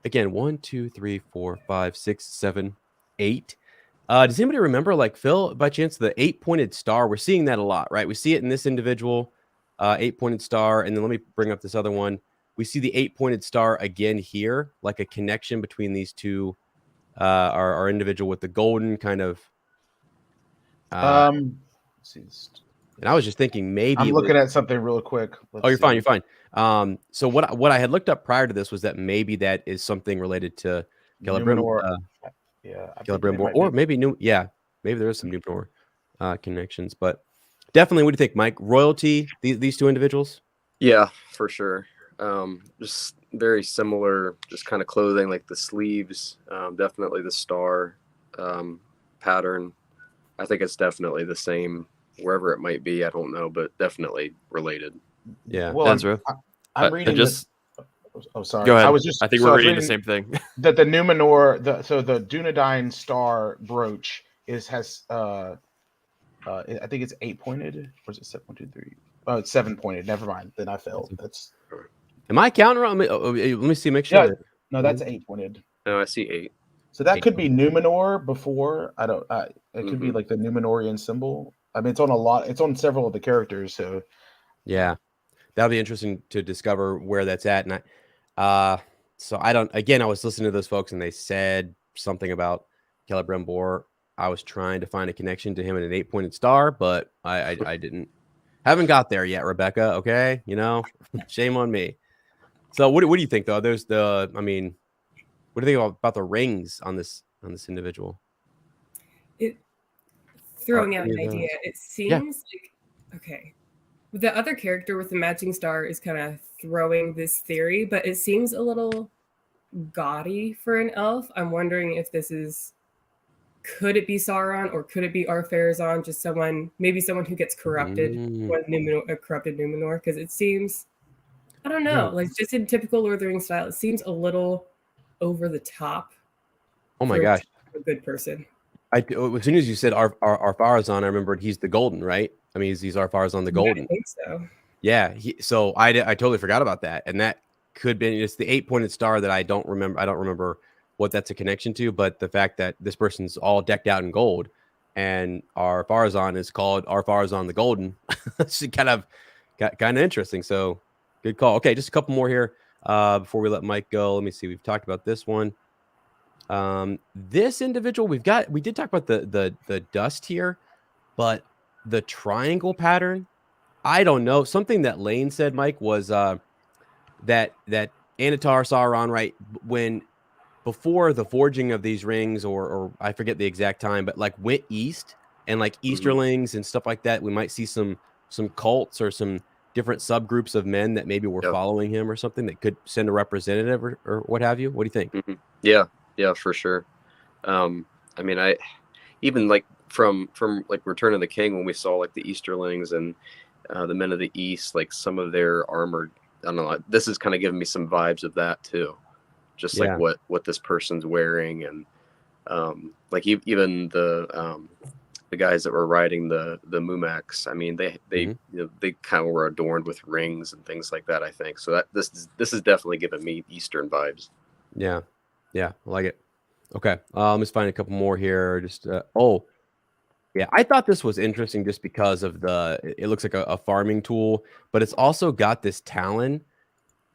again, 1, 2, 3, 4, 5, 6, 7, 8. Does anybody remember, like Phil, by chance, the 8-pointed star? We're seeing that a lot, right? We see it in this individual, 8-pointed star, and then let me bring up this other one. We see the 8-pointed star again here, like a connection between these two. Our individual with the golden kind of. Let's see. And I was just thinking maybe I'm looking at something real quick. You're fine. You're fine. So what I had looked up prior to this was that maybe that is something related to Celebrimbor. Celebrimbor, or maybe maybe there is some Númenor connections, but definitely. What do you think, Mike? Royalty, these two individuals? Yeah, for sure. Just very similar, just kind of clothing, like the sleeves, definitely the star pattern. I think it's definitely the same wherever it might be. I don't know, but definitely related. Yeah. Well, Ezra, I'm reading Oh, sorry. Go ahead. I think we're reading the same thing. That the Númenor, the Dunedain star brooch has I think it's 8-pointed, or is it 7, 1, 2, 3? Oh, it's 7-pointed. Never mind. Then I failed. That's. Am I counting wrong? Let me see. Make sure. Yeah, no, that's 8-pointed. No, I see 8. So that could be Númenor before. I don't. It could be like the Númenorian symbol. I mean, it's on a lot. It's on several of the characters. So yeah, that'll be interesting to discover where that's at. And so I don't. Again, I was listening to those folks, and they said something about Celebrimbor. I was trying to find a connection to him in an 8-pointed star, but I didn't. Haven't got there yet, Rebecca. Okay, shame on me. So what do you think though? There's what do you think about the rings on this individual? Throwing out an idea. It seems like okay. The other character with the matching star is kind of throwing this theory, but it seems a little gaudy for an elf. I'm wondering if could it be Sauron or could it be Ar-Pharazôn, just someone who gets corrupted when corrupted Númenor? Because it seems, I don't know, like just in typical Lord of the Rings style, it seems a little over the top. Oh my gosh, a good person. As soon as you said Ar-Pharazôn, I remembered he's the golden, right? I mean, he's Ar-Pharazôn the golden. I think so. Yeah. So I totally forgot about that, and that could be it's the 8-pointed star that I don't remember. I don't remember what that's a connection to, but the fact that this person's all decked out in gold, and Ar-Pharazôn is called Ar-Pharazôn the Golden, it's kind of interesting. So good call. Okay, just a couple more here before we let Mike go. Let me see. We've talked about this one. This individual we did talk about the dust here, but the triangle pattern, I don't know. Something that Lane said, Mike, was that Anatar Sauron, right, before the forging of these rings, or I forget the exact time, but like went east, and like Easterlings and stuff like that, we might see some cults or some different subgroups of men that maybe were following him or something that could send a representative or what have you. What do you think? Yeah, for sure. I mean, I even like from like Return of the King, when we saw like the Easterlings and the men of the East, like some of their armor. I don't know. This is kind of giving me some vibes of that too. Just like what this person's wearing, and like even the guys that were riding the Mumaks. I mean, they they kind of were adorned with rings and things like that. I think so. That this is definitely giving me Eastern vibes. Yeah, I like it. Okay. Let me find a couple more here. Just yeah, I thought this was interesting just because of it looks like a farming tool, but it's also got this talon.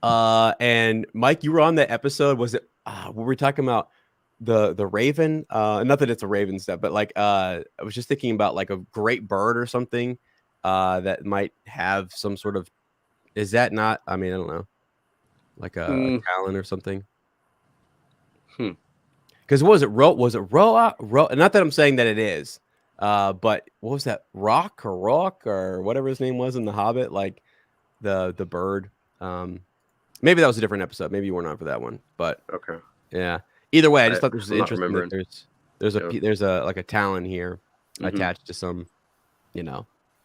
And Mike, you were on that episode. Was it were we talking about the raven? Not that it's a raven stuff, but like I was just thinking about like a great bird or something that might have some sort of, is that not, I mean, I don't know, like a talon or something. Because was it Roa? Not that I'm saying that it is, but what was that? Rock or whatever his name was in The Hobbit, like the bird. Maybe that was a different episode. Maybe you weren't on for that one, but okay. Yeah. Either way, I just thought this was I'm not interesting that remembering. there's a like a talon here attached to some,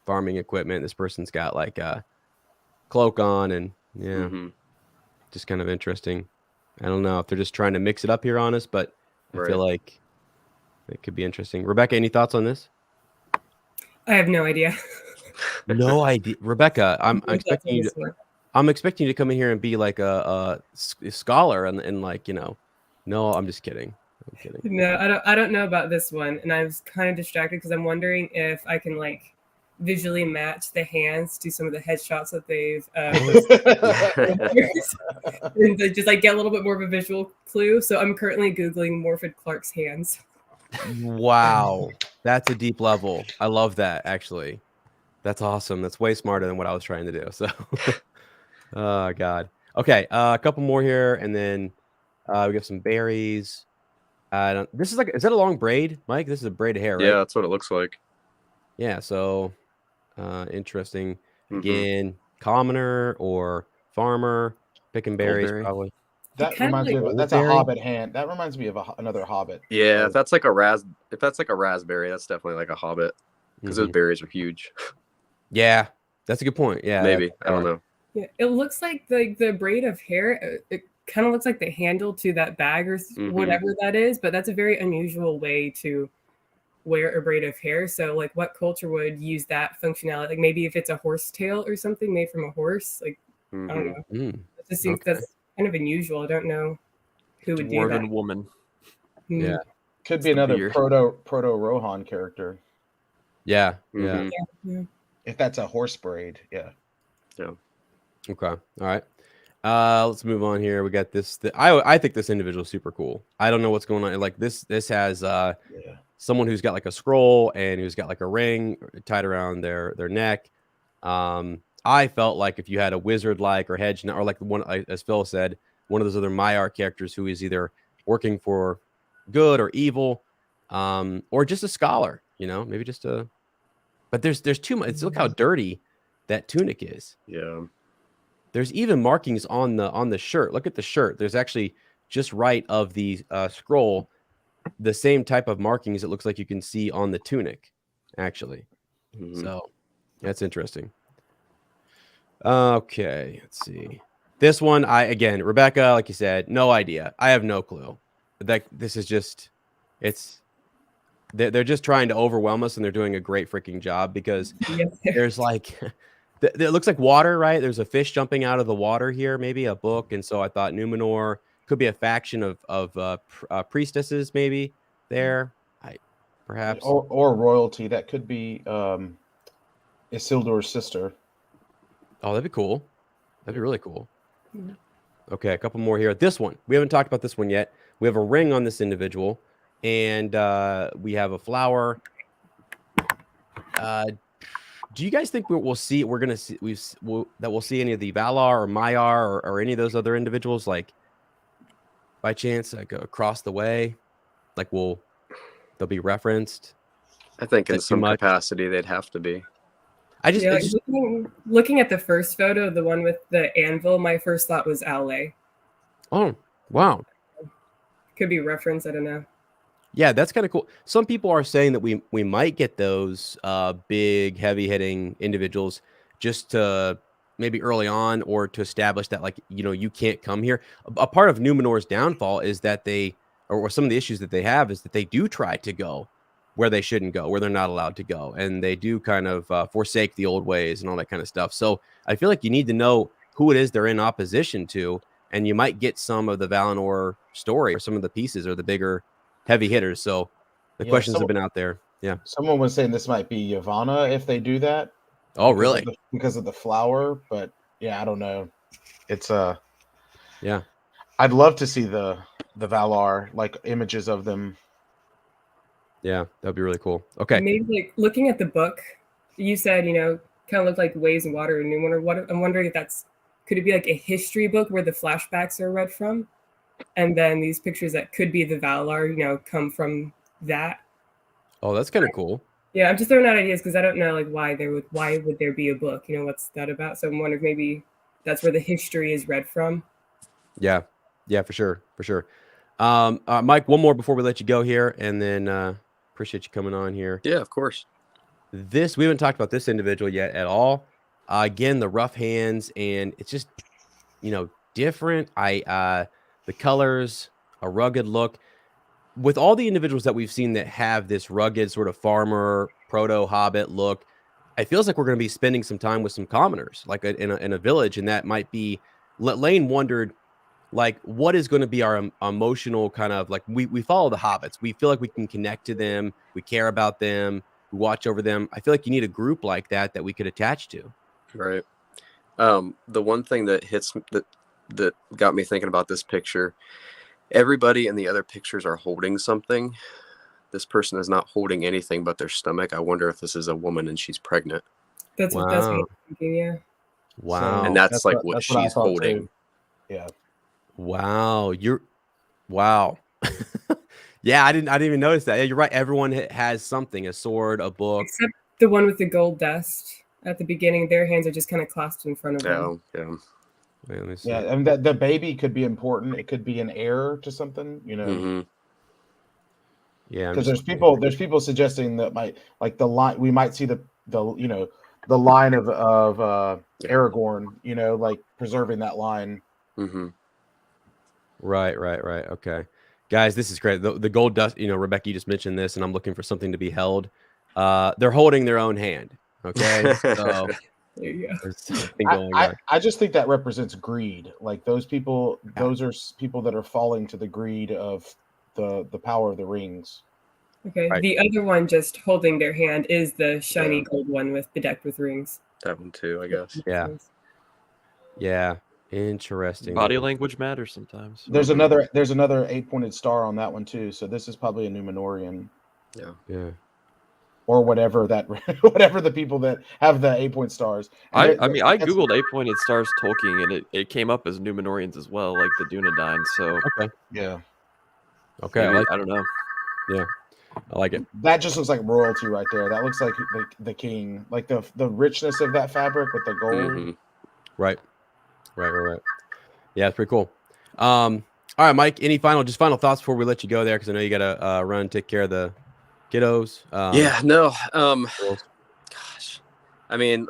farming equipment. This person's got like a cloak on, and just kind of interesting. I don't know if they're just trying to mix it up here on us, but I feel like it could be interesting. Rebecca, any thoughts on this? I have no idea. No idea. Rebecca, I'm expecting you to come in here and be like a scholar and like, no, I'm just kidding. I'm kidding. No, I don't know about this one. And I was kind of distracted because I'm wondering if I can like visually match the hands to some of the headshots that they've and just like get a little bit more of a visual clue. So I'm currently Googling Morfydd Clark's hands. Wow. That's a deep level. I love that, actually. That's awesome. That's way smarter than what I was trying to do. So, oh, God. Okay, a couple more here, and then we got some berries. This is is that a long braid, Mike? This is a braid of hair, right? Yeah, that's what it looks like. Yeah, so interesting. Again, commoner or farmer, picking berries, probably. That reminds me of that's a hobbit hand. That reminds me of another hobbit. Yeah, if that's like a raspberry, that's definitely like a hobbit because those berries are huge. Yeah, that's a good point. Yeah, maybe I don't know. Yeah, it looks like the braid of hair. It kind of looks like the handle to that bag or whatever that is, but that's a very unusual way to wear a braid of hair. So, like, what culture would use that functionality? Like, maybe if it's a horse tail or something made from a horse. Like, I don't know. It just seems that's kind of unusual. I don't know who would do that. Dwarven woman. Yeah, could be another proto Rohan character. Yeah. If that's a horse braid, yeah. Okay, all right. Let's move on here. We got this. I think this individual is super cool. I don't know what's going on. Like this has someone who's got like a scroll and who's got like a ring tied around their neck. I felt like if you had a wizard like or hedge or like one, as Phil said, one of those other Maiar characters who is either working for good or evil, or just a scholar, maybe just a. But there's too much. Look how dirty that tunic is. Yeah. There's even markings on the shirt. Look at the shirt. There's actually just right of the scroll, the same type of markings it looks like you can see on the tunic, actually. So that's interesting. Okay, let's see. This one, Rebecca, like you said, no idea. I have no clue. This is just, they're just trying to overwhelm us, and they're doing a great freaking job because there's like. It looks like water, right? There's a fish jumping out of the water here, maybe a book. And so I thought Númenor could be a faction of priestesses, maybe there, perhaps. Or royalty. That could be Isildur's sister. Oh, that'd be cool. That'd be really cool. Okay, a couple more here. This one, we haven't talked about this one yet. We have a ring on this individual, and we have a flower. Do you guys think we'll see any of the Valar or Maiar or any of those other individuals, like by chance, like across the way, like they'll be referenced? I think in some capacity they'd have to be. Looking at the first photo, the one with the anvil, my first thought was Aule. Oh, wow. Could be referenced. I don't know. Yeah, that's kind of cool. Some people are saying that we might get those big, heavy-hitting individuals just to maybe early on or to establish that, like, you can't come here. A part of Númenor's downfall is that or some of the issues that they have is that they do try to go where they shouldn't go, where they're not allowed to go. And they do kind of forsake the old ways and all that kind of stuff. So I feel like you need to know who it is they're in opposition to, and you might get some of the Valinor story or some of the pieces or the bigger heavy hitters. So the questions have been out there. Yeah. Someone was saying this might be Yavanna if they do that. Oh, really? Because of the flower, but yeah, I don't know. It's yeah. I'd love to see the Valar, like images of them. Yeah, that'd be really cool. Okay. Maybe like looking at the book, you said, kind of looked like Ways and Water and Númenor. What I'm wondering if could it be like a history book where the flashbacks are read from? And then these pictures that could be the Valar, come from that. Oh, that's kind of cool. Yeah, I'm just throwing out ideas because I don't know like why would there be a book? What's that about? So I'm wondering if maybe that's where the history is read from. Yeah, for sure. Mike, one more before we let you go here, and then appreciate you coming on here. Yeah, of course. We haven't talked about this individual yet at all. Again, the rough hands, and it's just different. The colors, a rugged look. With all the individuals that we've seen that have this rugged sort of farmer, proto-hobbit look, it feels like we're going to be spending some time with some commoners, like in a village, and that might be. Lane wondered, like, what is going to be our emotional kind of like we follow the hobbits. We feel like we can connect to them. We care about them. We watch over them. I feel like you need a group like that we could attach to. Right. The one thing that that got me thinking about this picture. Everybody in the other pictures are holding something. This person is not holding anything but their stomach. I wonder if this is a woman and she's pregnant. That's what I'm thinking, yeah. Wow. And that's like what she's holding. Too. Yeah. Wow. Wow. Yeah, I didn't even notice that. Yeah, you're right. Everyone has something, a sword, a book. Except the one with the gold dust at the beginning. Their hands are just kind of clasped in front of them. Yeah. Wait, let me see. Yeah, and the baby could be important. It could be an heir to something, Mm-hmm. Yeah, because there's people suggesting that the line we might see the line of Aragorn, like preserving that line. Mm-hmm. Right. Okay, guys, this is great. The gold dust. Rebecca, you just mentioned this, and I'm looking for something to be held. They're holding their own hand. Okay, so. There you go. There's something going on. I just think that represents greed. Like those people, those are people that are falling to the greed of the power of the rings. Okay. Right. The other one just holding their hand is the shiny gold one bedecked with rings. That one too, I guess. Yeah. Yeah. Interesting. Body language matters sometimes. There's another 8-pointed star on that one too. So this is probably a Númenorian. Yeah. Or whatever the people that have the 8-point stars. I googled 8-pointed stars Tolkien, and it came up as Númenorians as well, like the Dunedain. So okay, yeah, okay. Maybe, I don't know. Yeah, I like it. That just looks like royalty right there. That looks like the king, like the richness of that fabric with the gold. Mm-hmm. Right. Yeah, it's pretty cool. All right, Mike. Any final thoughts before we let you go there? Because I know you got to run and take care of the kiddos. Gosh, I mean,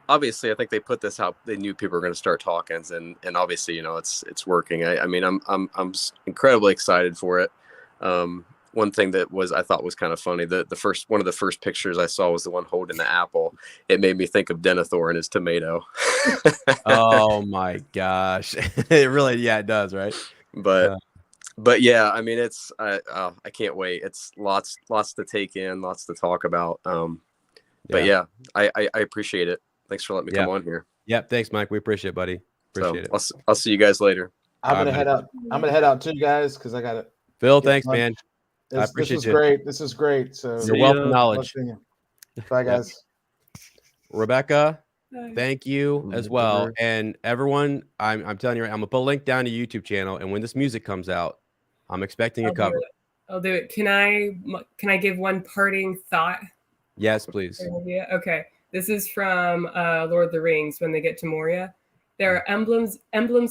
obviously, I think they put this out. They knew people were going to start talking, and obviously, it's working. I mean, I'm incredibly excited for it. One thing that I thought was kind of funny. One of the first pictures I saw was the one holding the apple. It made me think of Denethor and his tomato. Oh my gosh, it really, it does, right? But yeah, I mean, I can't wait. It's lots to take in, lots to talk about. But yeah, I appreciate it. Thanks for letting me come on here. Yep. Thanks, Mike. We appreciate it, buddy. Appreciate it. I'll see you guys later. I'm gonna head out. I'm gonna head out too, guys, because I got it. Phil, thanks, man. I appreciate you. This is great. So your wealth of knowledge. Bye, guys. Rebecca, thank you as well. And everyone, I'm telling you, I'm gonna put a link down to YouTube channel, and when this music comes out, I'm expecting a cover. I'll do it. Can I give one parting thought? Yes, please. Okay. This is from Lord of the Rings when they get to Moria. There are emblems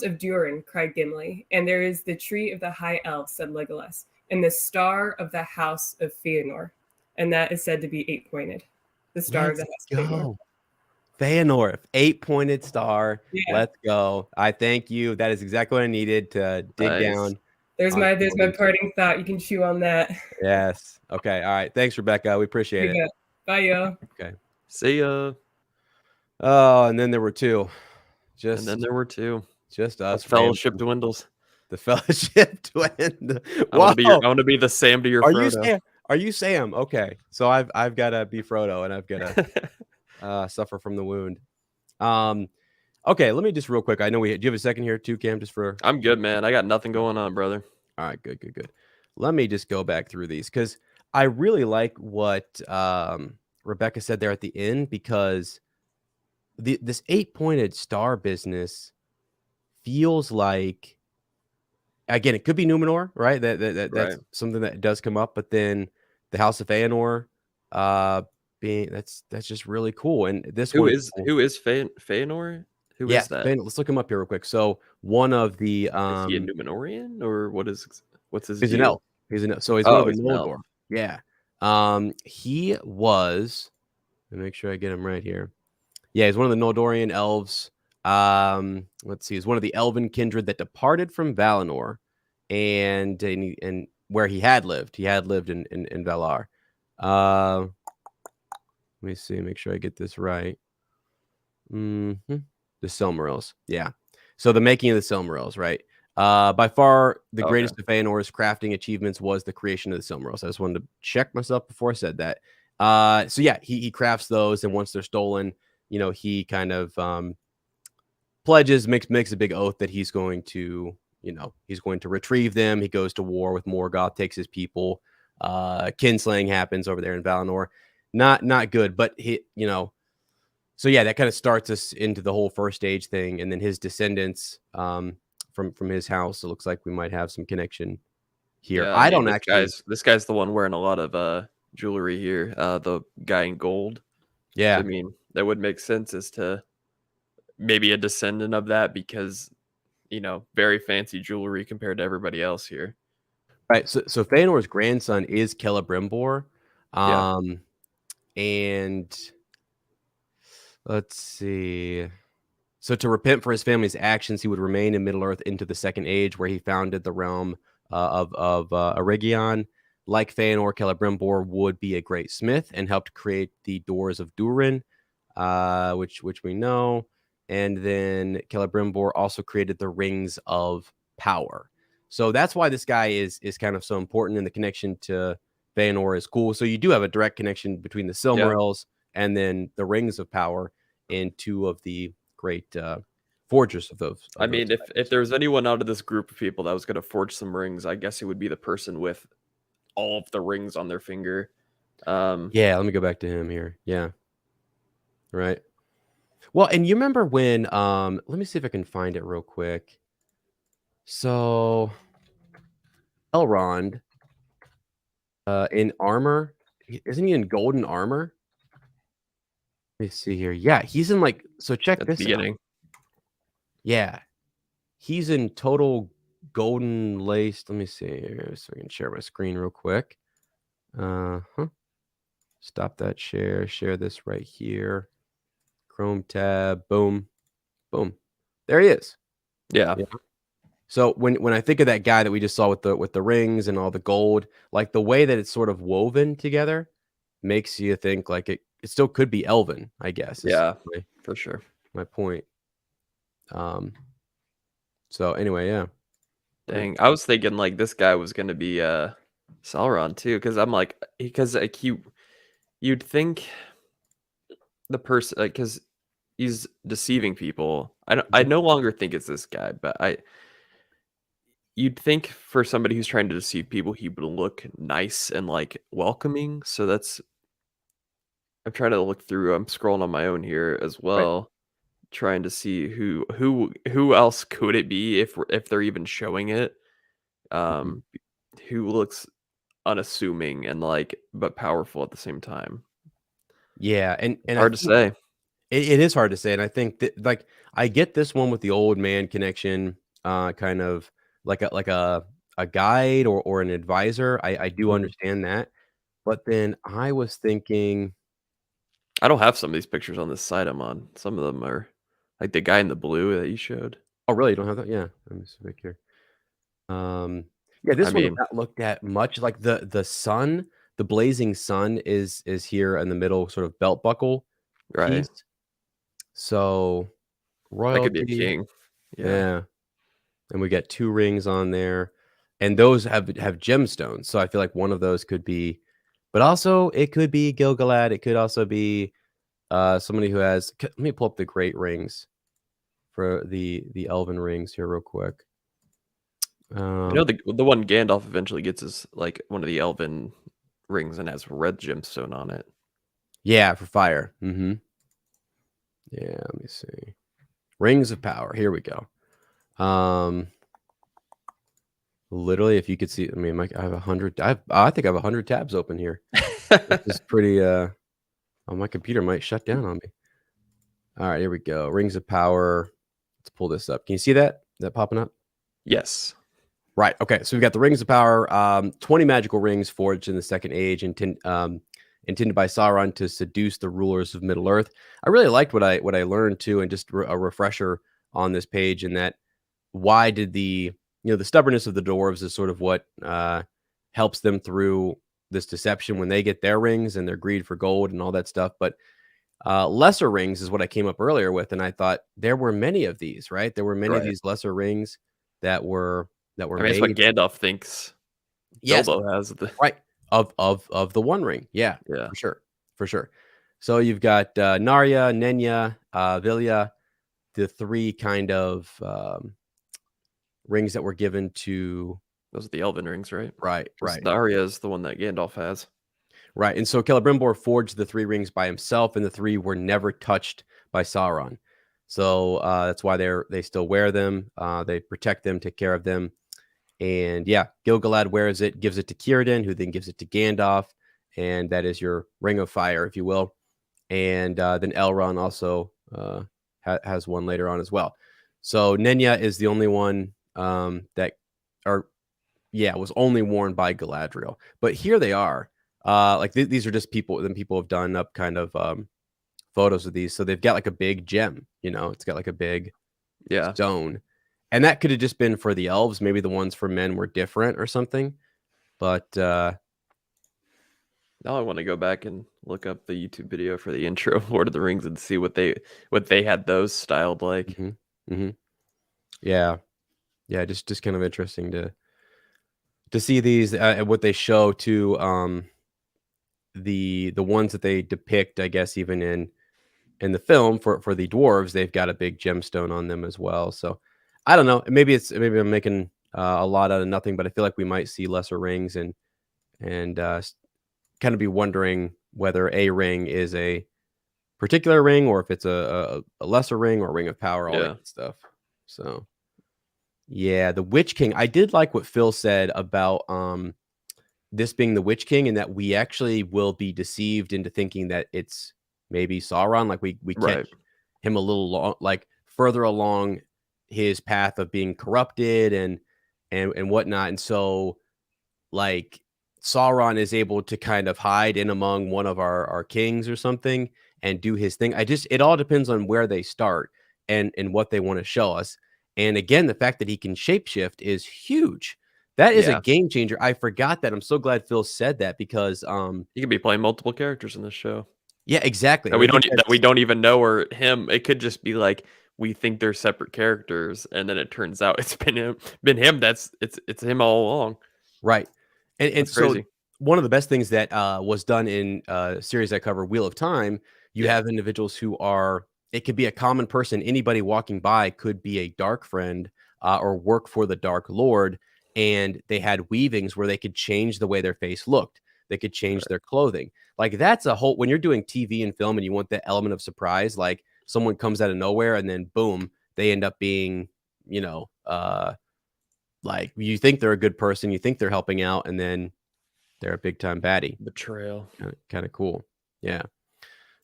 of Durin, cried Gimli, and there is the tree of the high elves, said Legolas, and the star of the house of Fëanor, and that is said to be 8-pointed. The star of the house of Fëanor. Fëanor, 8-pointed star. Yeah. Let's go. I thank you. That is exactly what I needed to dig down. There's my parting thought. You can chew on that. Yes. Okay. All right. Thanks, Rebecca. We appreciate it. Bye, y'all. Okay. See ya. Oh, and then there were two. Just us. Fellowship dwindles. the Fellowship Twin. I want to be the Sam to your Are Frodo. you Sam? Are you Sam? Okay, so I've got to be Frodo, and I've got to suffer from the wound. Okay, let me just real quick. I know do you have a second here too, Cam? Just for I'm good, man. I got nothing going on, brother. All right, good. Let me just go back through these because I really like what Rebecca said there at the end, because this 8-pointed star business feels like, again, it could be Numenor, right? That's Right. something that does come up, but then the House of Feanor being that's just really cool. And this Who one is Feanor? Who is that? Let's look him up here real quick. So one of the Is he a Numenorian, or what's his he's an deal? elf. He's an elf. So he's one of the he's an elf. Noldor. Yeah. He was, let me make sure I get him right here. Yeah, he's one of the Noldorian elves. Let's see, he's one of the elven kindred that departed from Valinor, and where he had lived. He had lived in Valar. Let me see, make sure I get this right. The Silmarils. Yeah. So the making of the Silmarils, right? By far the greatest of Feanor's crafting achievements was the creation of the Silmarils. I just wanted to check myself before I said that. So yeah, he crafts those, and once they're stolen, he kind of pledges, makes a big oath that he's going to retrieve them. He goes to war with Morgoth, takes his people. Kinslaying happens over there in Valinor. Not good, but so yeah, that kind of starts us into the whole first stage thing, and then his descendants from his house. It looks like we might have some connection here. Yeah, I mean, this guy's the one wearing a lot of jewelry here. The guy in gold. Yeah, I mean, that would make sense as to maybe a descendant of that, because very fancy jewelry compared to everybody else here. Right. So Feanor's grandson is Celebrimbor. Yeah. And let's see. So to repent for his family's actions, he would remain in Middle-earth into the Second Age, where he founded the realm of Eregion. Like Feanor, Celebrimbor would be a great smith and helped create the Doors of Durin, which we know. And then Celebrimbor also created the Rings of Power. So that's why this guy is kind of so important, and the connection to Feanor is cool. So you do have a direct connection between the Silmarils and then the Rings of Power, and two of the great forgers of those. I mean, if there was anyone out of this group of people that was going to forge some rings, I guess it would be the person with all of the rings on their finger. Yeah, let me go back to him here. Yeah. Right. Well, and you remember when let me see if I can find it real quick. So Elrond in armor, isn't he in golden armor? Let me see here. Yeah, he's in so check at this the beginning. out. Yeah. He's in total golden laced. Let me see here so I can share my screen real quick. Stop that share. Share this right here. Chrome tab. Boom. Boom. There he is. Yeah. So when I think of that guy that we just saw with the rings and all the gold, like the way that it's sort of woven together makes you think like it still could be elven, I guess. Yeah, for sure. My point. So anyway, yeah. Dang, I was thinking like this guy was gonna be Sauron too, because I'm like, you'd think the person, because he's deceiving people. I no longer think it's this guy, but you'd think for somebody who's trying to deceive people, he would look nice and like welcoming. So I'm trying to look through. I'm scrolling on my own here as well, trying to see who else could it be if they're even showing it. Who looks unassuming and but powerful at the same time. Yeah, and hard to say. It is hard to say, and I think that I get this one with the old man connection, kind of like a guide or an advisor. I do understand that, but then I was thinking, I don't have some of these pictures on this site I'm on. Some of them are like the guy in the blue that you showed. Oh, really? You don't have that? Yeah, let me see back here. Yeah, this one not looked at much. Like the sun, the blazing sun is here in the middle, sort of belt buckle piece. So royalty, that could be a king. Yeah. and we got 2 rings on there, and those have gemstones. So I feel like one of those could be, but also it could be Gil-galad. It could also be somebody who has. Let me pull up the great rings for the elven rings here real quick. I know the one Gandalf eventually gets is like one of the elven rings and has red gemstone on it. Yeah, for fire. Mm-hmm. Yeah, let me see. Rings of power. Here we go. Literally, if you could see, I mean, I have 100. I think I have 100 tabs open here. This is pretty. Oh, my computer might shut down on me. All right, here we go. Rings of power. Let's pull this up. Can you see that? Is that popping up? Yes. Right. Okay. So we've got the Rings of Power, 20 magical rings forged in the Second Age, intended by Sauron to seduce the rulers of Middle Earth. I really liked what I learned too, and just a refresher on this page. In that, why did the stubbornness of the dwarves is sort of what helps them through this deception when they get their rings and their greed for gold and all that stuff. But lesser rings is what I came up earlier with, and I thought there were many of these. Right, there were many of these lesser rings that were. I mean, that's what Gandalf thinks. Yes, Bilbo has right of the One Ring. Yeah, for sure. So you've got Narya, Nenya, Vilya, the 3 kind of rings that were given to. Those are the elven rings, right? Right. Narya is the one that Gandalf has. Right, and so Celebrimbor forged the 3 rings by himself, and the 3 were never touched by Sauron. So that's why they still wear them. They protect them, take care of them. And yeah, Gil-galad wears it, gives it to Círdan, who then gives it to Gandalf, and that is your ring of fire, if you will. And then Elrond also has one later on as well. So Nenya is the only one was only worn by Galadriel. But here they are. These are just people. Then people have done up kind of photos of these. So they've got like a big gem. It's got like a big stone. And that could have just been for the elves. Maybe the ones for men were different or something. But now I want to go back and look up the YouTube video for the intro of Lord of the Rings and see what they had those styled like. Mm-hmm. Mm-hmm. Yeah, just kind of interesting to see these and what they show to the ones that they depict. I guess even in the film for the dwarves, they've got a big gemstone on them as well. So. I don't know. Maybe I'm making a lot out of nothing, but I feel like we might see lesser rings and kind of be wondering whether a ring is a particular ring or if it's a lesser ring or a ring of power, all that stuff. So, yeah, the Witch King. I did like what Phil said about this being the Witch King, and that we actually will be deceived into thinking that it's maybe Sauron. Like we catch him a little further along his path of being corrupted and whatnot, and so like Sauron is able to kind of hide in among one of our kings or something and do his thing. It all depends on where they start and what they want to show us. And again, the fact that he can shapeshift is huge. That is a game changer. I forgot that. I'm so glad Phil said that because he could be playing multiple characters in this show. Yeah, exactly. That we don't even know or him. It could just be like we think they're separate characters, and then it turns out it's been him. It's him all along. Right. And so one of the best things that was done in a series I cover, Wheel of Time, you have individuals who are, it could be a common person. Anybody walking by could be a dark friend or work for the Dark Lord. And they had weavings where they could change the way their face looked. They could change their clothing. Like that's a whole, when you're doing TV and film and you want that element of surprise, like someone comes out of nowhere and then boom, they end up being, like you think they're a good person, you think they're helping out, and then they're a big time baddie. Betrayal. Kind of cool. Yeah.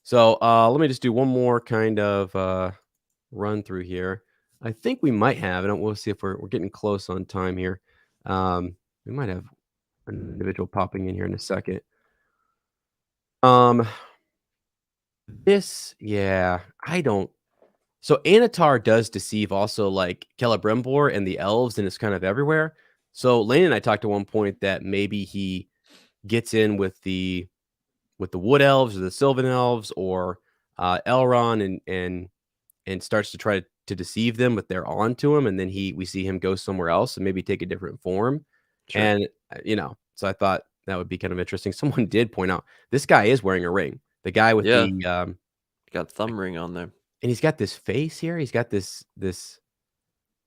So let me just do one more kind of run through here. I think we might have, and we'll see if we're getting close on time here. We might have an individual popping in here in a second. I don't. So Anatar does deceive also like Celebrimbor and the elves, and it's kind of everywhere. So Lane and I talked at one point that maybe he gets in with the wood elves or the Silvan elves or Elrond and starts to try to deceive them, but they're on to him, and then we see him go somewhere else and maybe take a different form. Sure. And so I thought that would be kind of interesting. Someone did point out this guy is wearing a ring. The guy with the got thumb ring on there, and he's got this face here. He's got this.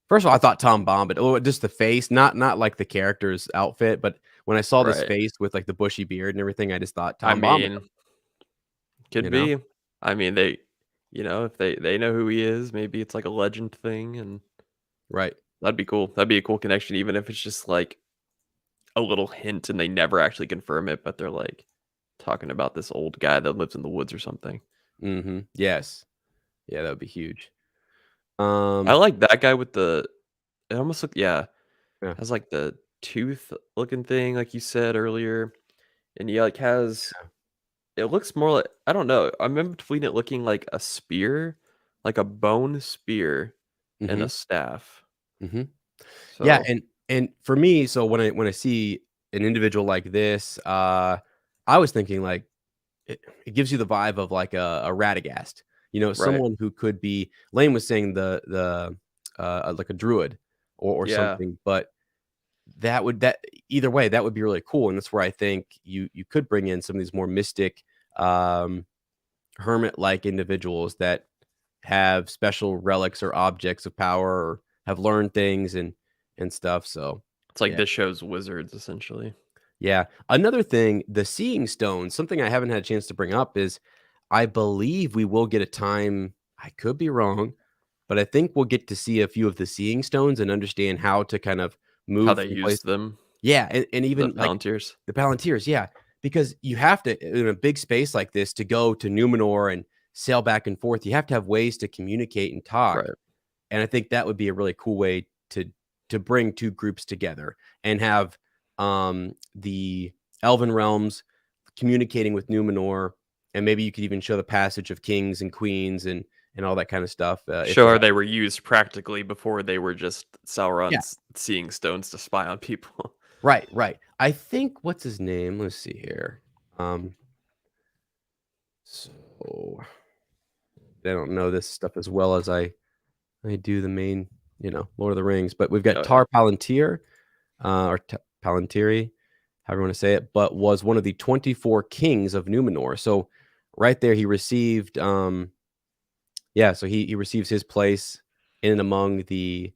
First of all, I thought Tom Bomb, but just the face, not like the character's outfit. But when I saw this face with like the bushy beard and everything, I just thought Tom Bomb. Could be. I mean, they, if they know who he is, maybe it's like a legend thing, and right. That'd be cool. That'd be a cool connection, even if it's just like a little hint and they never actually confirm it, but they're like talking about this old guy that lives in the woods or something. Mm-hmm. Yes. Yeah, that would be huge. I like that guy with it almost look has like the tooth looking thing, like you said earlier, and he like has it looks more like, I don't know, I remember between it looking like a spear, like a bone spear, and a staff. Mm-hmm. So, yeah, and for me, so when I see an individual like this, I was thinking like it gives you the vibe of like a Radagast, someone who could be. Lane was saying the like a druid or something, but that either way that would be really cool, and that's where I think you could bring in some of these more mystic, hermit-like individuals that have special relics or objects of power or have learned things and stuff. So it's like this show's wizards essentially. Yeah. Another thing, the seeing stones, something I haven't had a chance to bring up is I believe we will get a time, I could be wrong, but I think we'll get to see a few of the seeing stones and understand how to kind of move. How they use them. Yeah. And even the Palantirs. The Palantirs, yeah. Because you have to, in a big space like this, to go to Númenor and sail back and forth, you have to have ways to communicate and talk. Right. And I think that would be a really cool way to bring two groups together and have the Elven realms communicating with Númenor, and maybe you could even show the passage of kings and queens and all that kind of stuff. Sure, they were used practically before they were just Sauron's seeing stones to spy on people. Right. I think, what's his name? Let's see here. So they don't know this stuff as well as I do the main, Lord of the Rings, but we've got Tar Palantir, or Palantiri, however you want to say it, but was one of the 24 kings of Númenor. So right there, he received, so he receives his place in and among the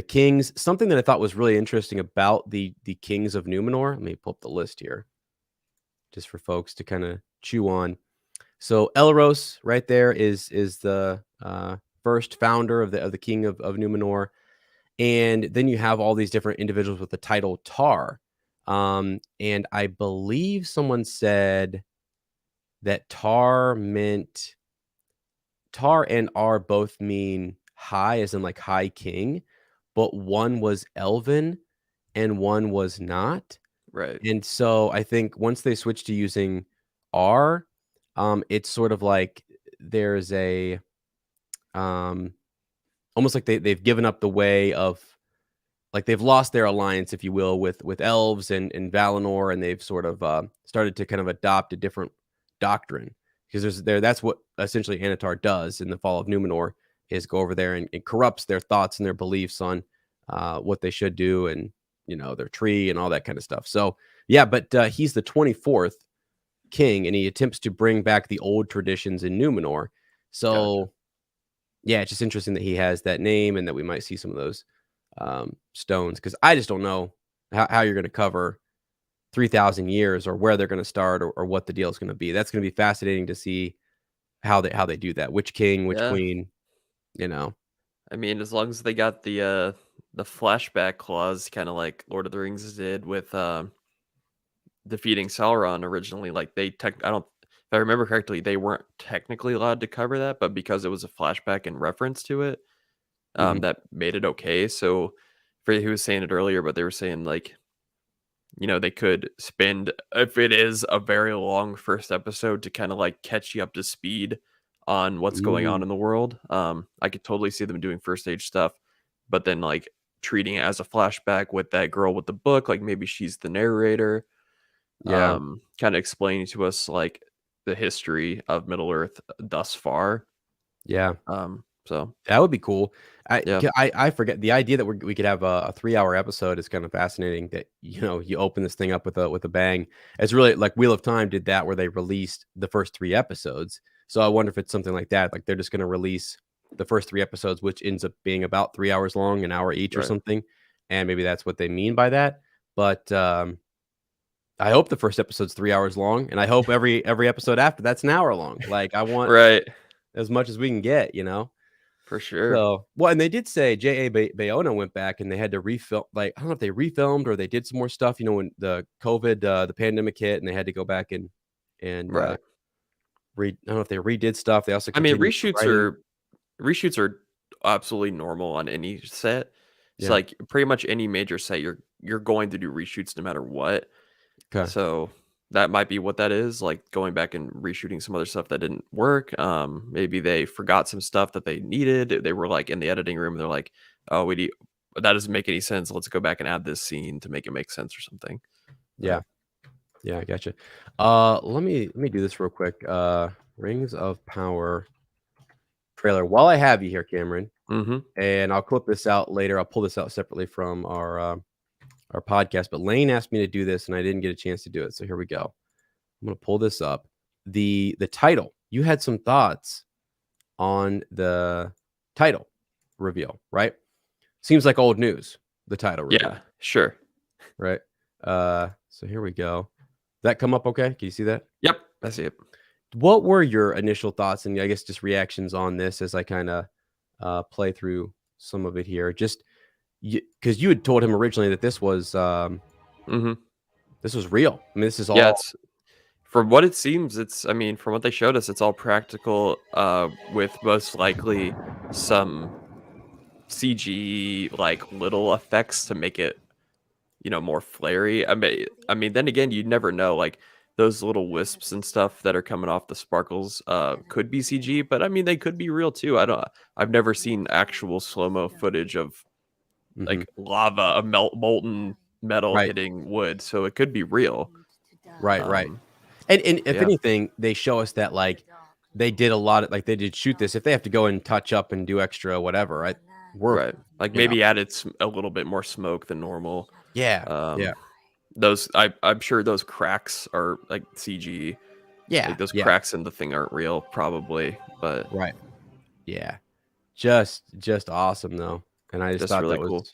kings. Something that I thought was really interesting about the kings of Númenor. Let me pull up the list here, just for folks to kind of chew on. So Elros right there is the first founder of the king of Númenor. And then you have all these different individuals with the title Tar. And I believe someone said that Tar and R both mean high, as in like high king, but one was Elven and one was not. Right. And so I think once they switch to using R, it's sort of like there's a almost like they've given up the way of, like, they've lost their alliance, if you will, with elves and Valinor, and they've sort of started to kind of adopt a different doctrine, because that's what essentially Anatar does in the Fall of Númenor, is go over there and corrupts their thoughts and their beliefs on what they should do, and their tree and all that kind of stuff. So yeah, but he's the 24th king, and he attempts to bring back the old traditions in Númenor. So gotcha. Yeah, it's just interesting that he has that name, and that we might see some of those stones, because I just don't know how you're going to cover 3,000 years, or where they're going to start, or what the deal is going to be. That's going to be fascinating to see how they do that. Which king, which queen, I mean, as long as they got the flashback clause, kind of like Lord of the Rings did with defeating Sauron originally. Like if I remember correctly, they weren't technically allowed to cover that, but because it was a flashback in reference to it, that made it okay. So Freddie, who was saying it earlier, but they were saying like, they could spend, if it is a very long first episode, to kind of like catch you up to speed on what's going on in the world. I could totally see them doing first stage stuff, but then like treating it as a flashback with that girl with the book, like maybe she's the narrator. Kind of explaining to us like the history of Middle Earth thus far. Yeah. So that would be cool. Yeah. I forget the idea that we could have a 3-hour episode is kind of fascinating. That you open this thing up with a bang. It's really like Wheel of Time did that, where they released the first 3 episodes. So I wonder if it's something like that. Like they're just going to release the first 3 episodes, which ends up being about 3 hours long, an hour each or Right. something. And maybe that's what they mean by that. But I hope the first episode's 3 hours long, and I hope every episode after that's an hour long. Like I want Right. as much as we can get, For sure. So, well, and they did say J.A. Bayona went back and they had to refilm. Like, I don't know if they refilmed or they did some more stuff. When the COVID, the pandemic hit, and they had to go back and Right. I don't know if they redid stuff. They also, I mean, continued writing. reshoots are absolutely normal on any set. It's Yeah. like pretty much any major set you're going to do reshoots no matter what. Okay. So that might be what that is, like going back and reshooting some other stuff that didn't work. Maybe they forgot some stuff that they needed. They were like in the editing room and they're like, oh, that doesn't make any sense. Let's go back and add this scene to make it make sense or something. Yeah. Yeah, I gotcha. Let me do this real quick. Rings of Power trailer. While I have you here, Cameron, and I'll clip this out later. I'll pull this out separately from our podcast. But Lane asked me to do this, and I didn't get a chance to do it. So here we go. I'm gonna pull this up. The title. You had some thoughts on the title reveal, right? Seems like old news. The title reveal. Yeah, sure. Right. So here we go. That come up okay? Can you see that? Yep, I see it. What were your initial thoughts and I guess just reactions on this as I kind of play through some of it here? Just because you had told him originally that this was this was real. I mean, this is all. Yeah, it's from what it seems. From what they showed us, it's all practical. With most likely some CG like little effects to make it more flary. I mean then again, you'd never know. Like those little wisps and stuff that are coming off the sparkles could be CG, but I mean they could be real too. I've never seen actual slow-mo footage of like lava, a molten metal hitting wood, so it could be real. Right. And if anything, they show us that like they did a lot of, like they did shoot this. If they have to go and touch up and do extra whatever, right? Like maybe added a little bit more smoke than normal. Yeah. Those I'm sure those cracks are like CG. Yeah. Like those cracks in the thing aren't real, probably. But right. Yeah. Just awesome though. And I just thought really that was cool.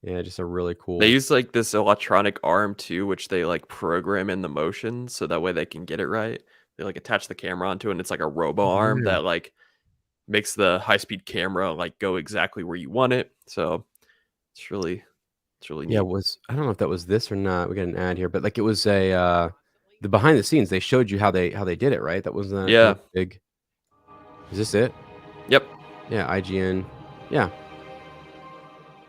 Yeah, just a really cool. They use like this electronic arm too, which they like program in the motion so that way they can get it right. They like attach the camera onto it and it's like a robo arm that like makes the high-speed camera like go exactly where you want it. So it's really neat. Yeah, I don't know if that was this or not. We got an ad here, but like it was the behind the scenes. They showed you how they did it, right? That was big. Is this it? Yep. Yeah, IGN. Yeah.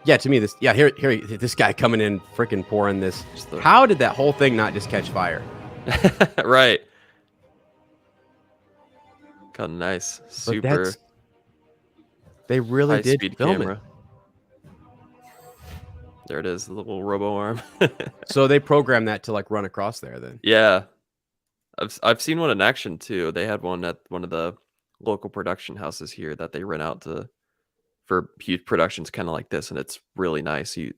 Yeah, to me here this guy coming in freaking pouring this. How did that whole thing not just catch fire? Right. Kind of nice. Super. They really did film camera. There it is, the little robo arm. So they programmed that to like run across there then. Yeah. I've seen one in action too. They had one at one of the local production houses here that they rent out for huge productions kind of like this, and it's really nice. You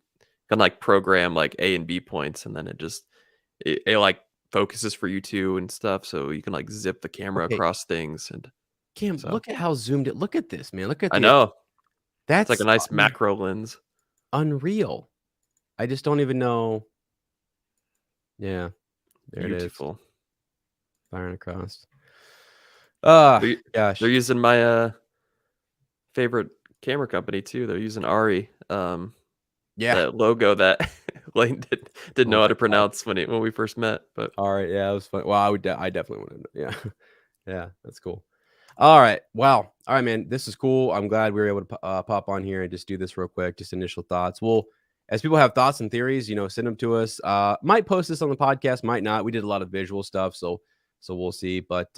can like program like A and B points, and then it like focuses for you too and stuff, so you can like zip the camera across things. And Cam, look at how zoomed it. Look at this, man. Look at I know. That's like a nice macro lens. Unreal. I just don't even know. Yeah. There Beautiful. It is. Firing across. Gosh. They're using my favorite camera company too. They're using Ari. That logo that Lane didn't know how to pronounce when we first met. But all right, yeah, it was fun. Well, I definitely want to know. Yeah, that's cool. All right, wow. All right, man, this is cool. I'm glad we were able to pop on here and just do this real quick. Just initial thoughts. Well, as people have thoughts and theories, send them to us. Might post this on the podcast, might not. We did a lot of visual stuff, so we'll see. But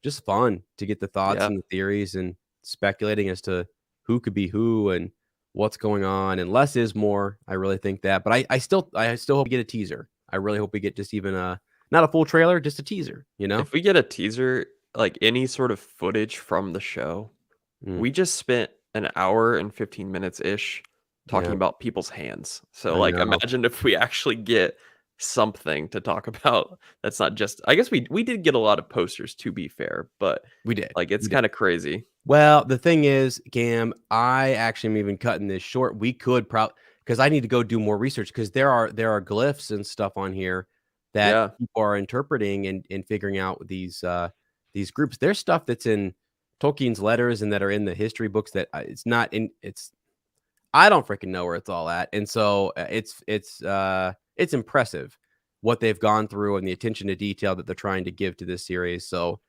just fun to get the thoughts and the theories and speculating as to who could be who and what's going on. And less is more. I really think that. But I still hope we get a teaser. I really hope we get just even not a full trailer, just a teaser. If we get a teaser, like any sort of footage from the show, we just spent an hour and 15 minutes ish talking about people's hands. So like, imagine if we actually get something to talk about. That's not just, I guess we did get a lot of posters, to be fair, but we did. Like, it's kind of crazy. Well, the thing is, Gam, I actually am even cutting this short. We could probably, because I need to go do more research, because there are glyphs and stuff on here that people are interpreting and figuring out these groups. There's stuff that's in Tolkien's letters and that are in the history books that it's not in. I don't freaking know where it's all at, and so it's impressive what they've gone through and the attention to detail that they're trying to give to this series. So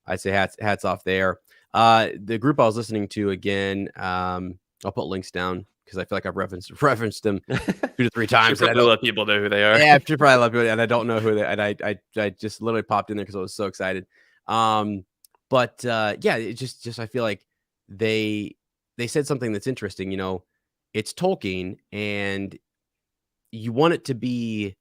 I'd say hats off there. The group I was listening to again, I'll put links down because I feel like I've referenced them 2 to 3 times. I don't let people know who they are. Yeah, I should probably let people, and I don't know who they. And I just literally popped in there because I was so excited. But yeah, it just I feel like they said something that's interesting. You know, it's Tolkien, and you want it to be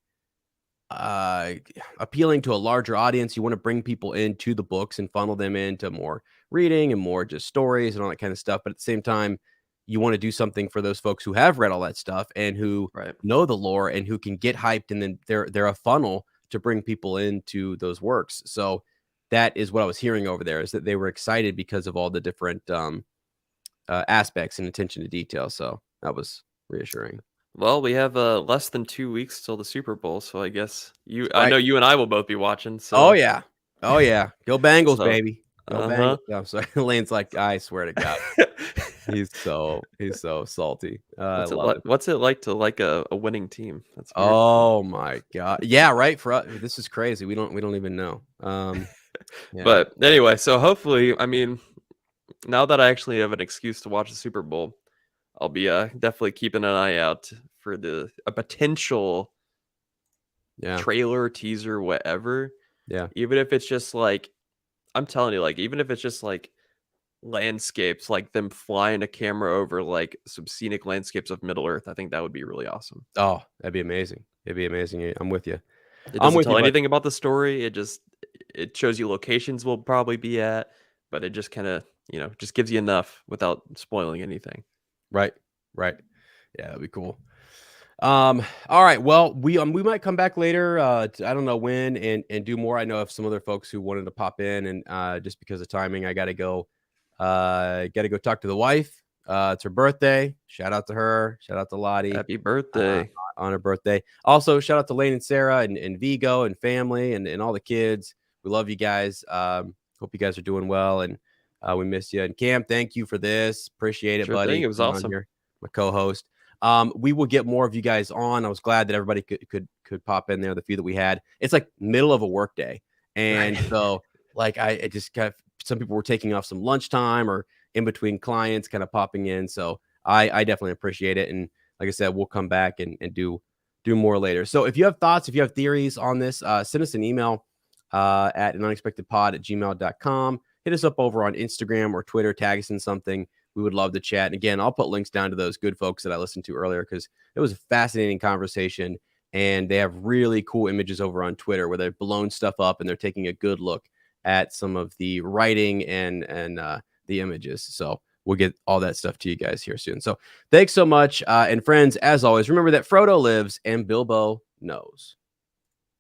appealing to a larger audience. You want to bring people into the books and funnel them into more reading and more just stories and all that kind of stuff. But at the same time, you want to do something for those folks who have read all that stuff and who know the lore and who can get hyped, and then they're a funnel to bring people into those works. So that is what I was hearing over there, is that they were excited because of all the different aspects and attention to detail. So that was reassuring. Well, we have less than 2 weeks till the Super Bowl, so I guess I know you and I will both be watching. So. Oh yeah, go Bengals, baby. Go Bengals. I'm sorry, Lane's like, I swear to God, he's so salty. What's it like to like a winning team? That's weird. Oh my God, yeah, right. For us, this is crazy. We don't even know. Yeah. But anyway, so hopefully, I mean, now that I actually have an excuse to watch the Super Bowl, I'll be definitely keeping an eye out for a potential trailer, teaser, whatever. Yeah. Even if it's just like, I'm telling you, like, even if it's just like landscapes, like them flying a camera over like some scenic landscapes of Middle Earth, I think that would be really awesome. Oh, that'd be amazing. It'd be amazing. I'm with you. It doesn't tell anything about the story. It shows you locations we'll probably be at, but it just kind of, just gives you enough without spoiling anything. Right. Yeah, that'd be cool. All right. Well, we might come back later. I don't know when and do more. I know of some other folks who wanted to pop in, and just because of timing, I gotta go talk to the wife. It's her birthday. Shout out to her. Shout out to Lottie. Happy birthday on her birthday. Also, shout out to Lane and Sarah and Vigo and family and all the kids. We love you guys. Hope you guys are doing well, and we miss you. And Cam, thank you for this. Appreciate it, buddy. It was awesome. My co-host. We will get more of you guys on. I was glad that everybody could pop in there. The few that we had, it's like middle of a work day, and so like I just kind of, some people were taking off some lunchtime or in between clients, kind of popping in. So I definitely appreciate it. And like I said, we'll come back and do more later. So if you have thoughts, if you have theories on this, send us an email at anunexpectedpod@gmail.com. Hit us up over on Instagram or Twitter, tag us in something. We would love to chat. And again, I'll put links down to those good folks that I listened to earlier, because it was a fascinating conversation, and they have really cool images over on Twitter where they've blown stuff up and they're taking a good look at some of the writing and the images. So we'll get all that stuff to you guys here soon. So thanks so much. And friends, as always, remember that Frodo lives and Bilbo knows.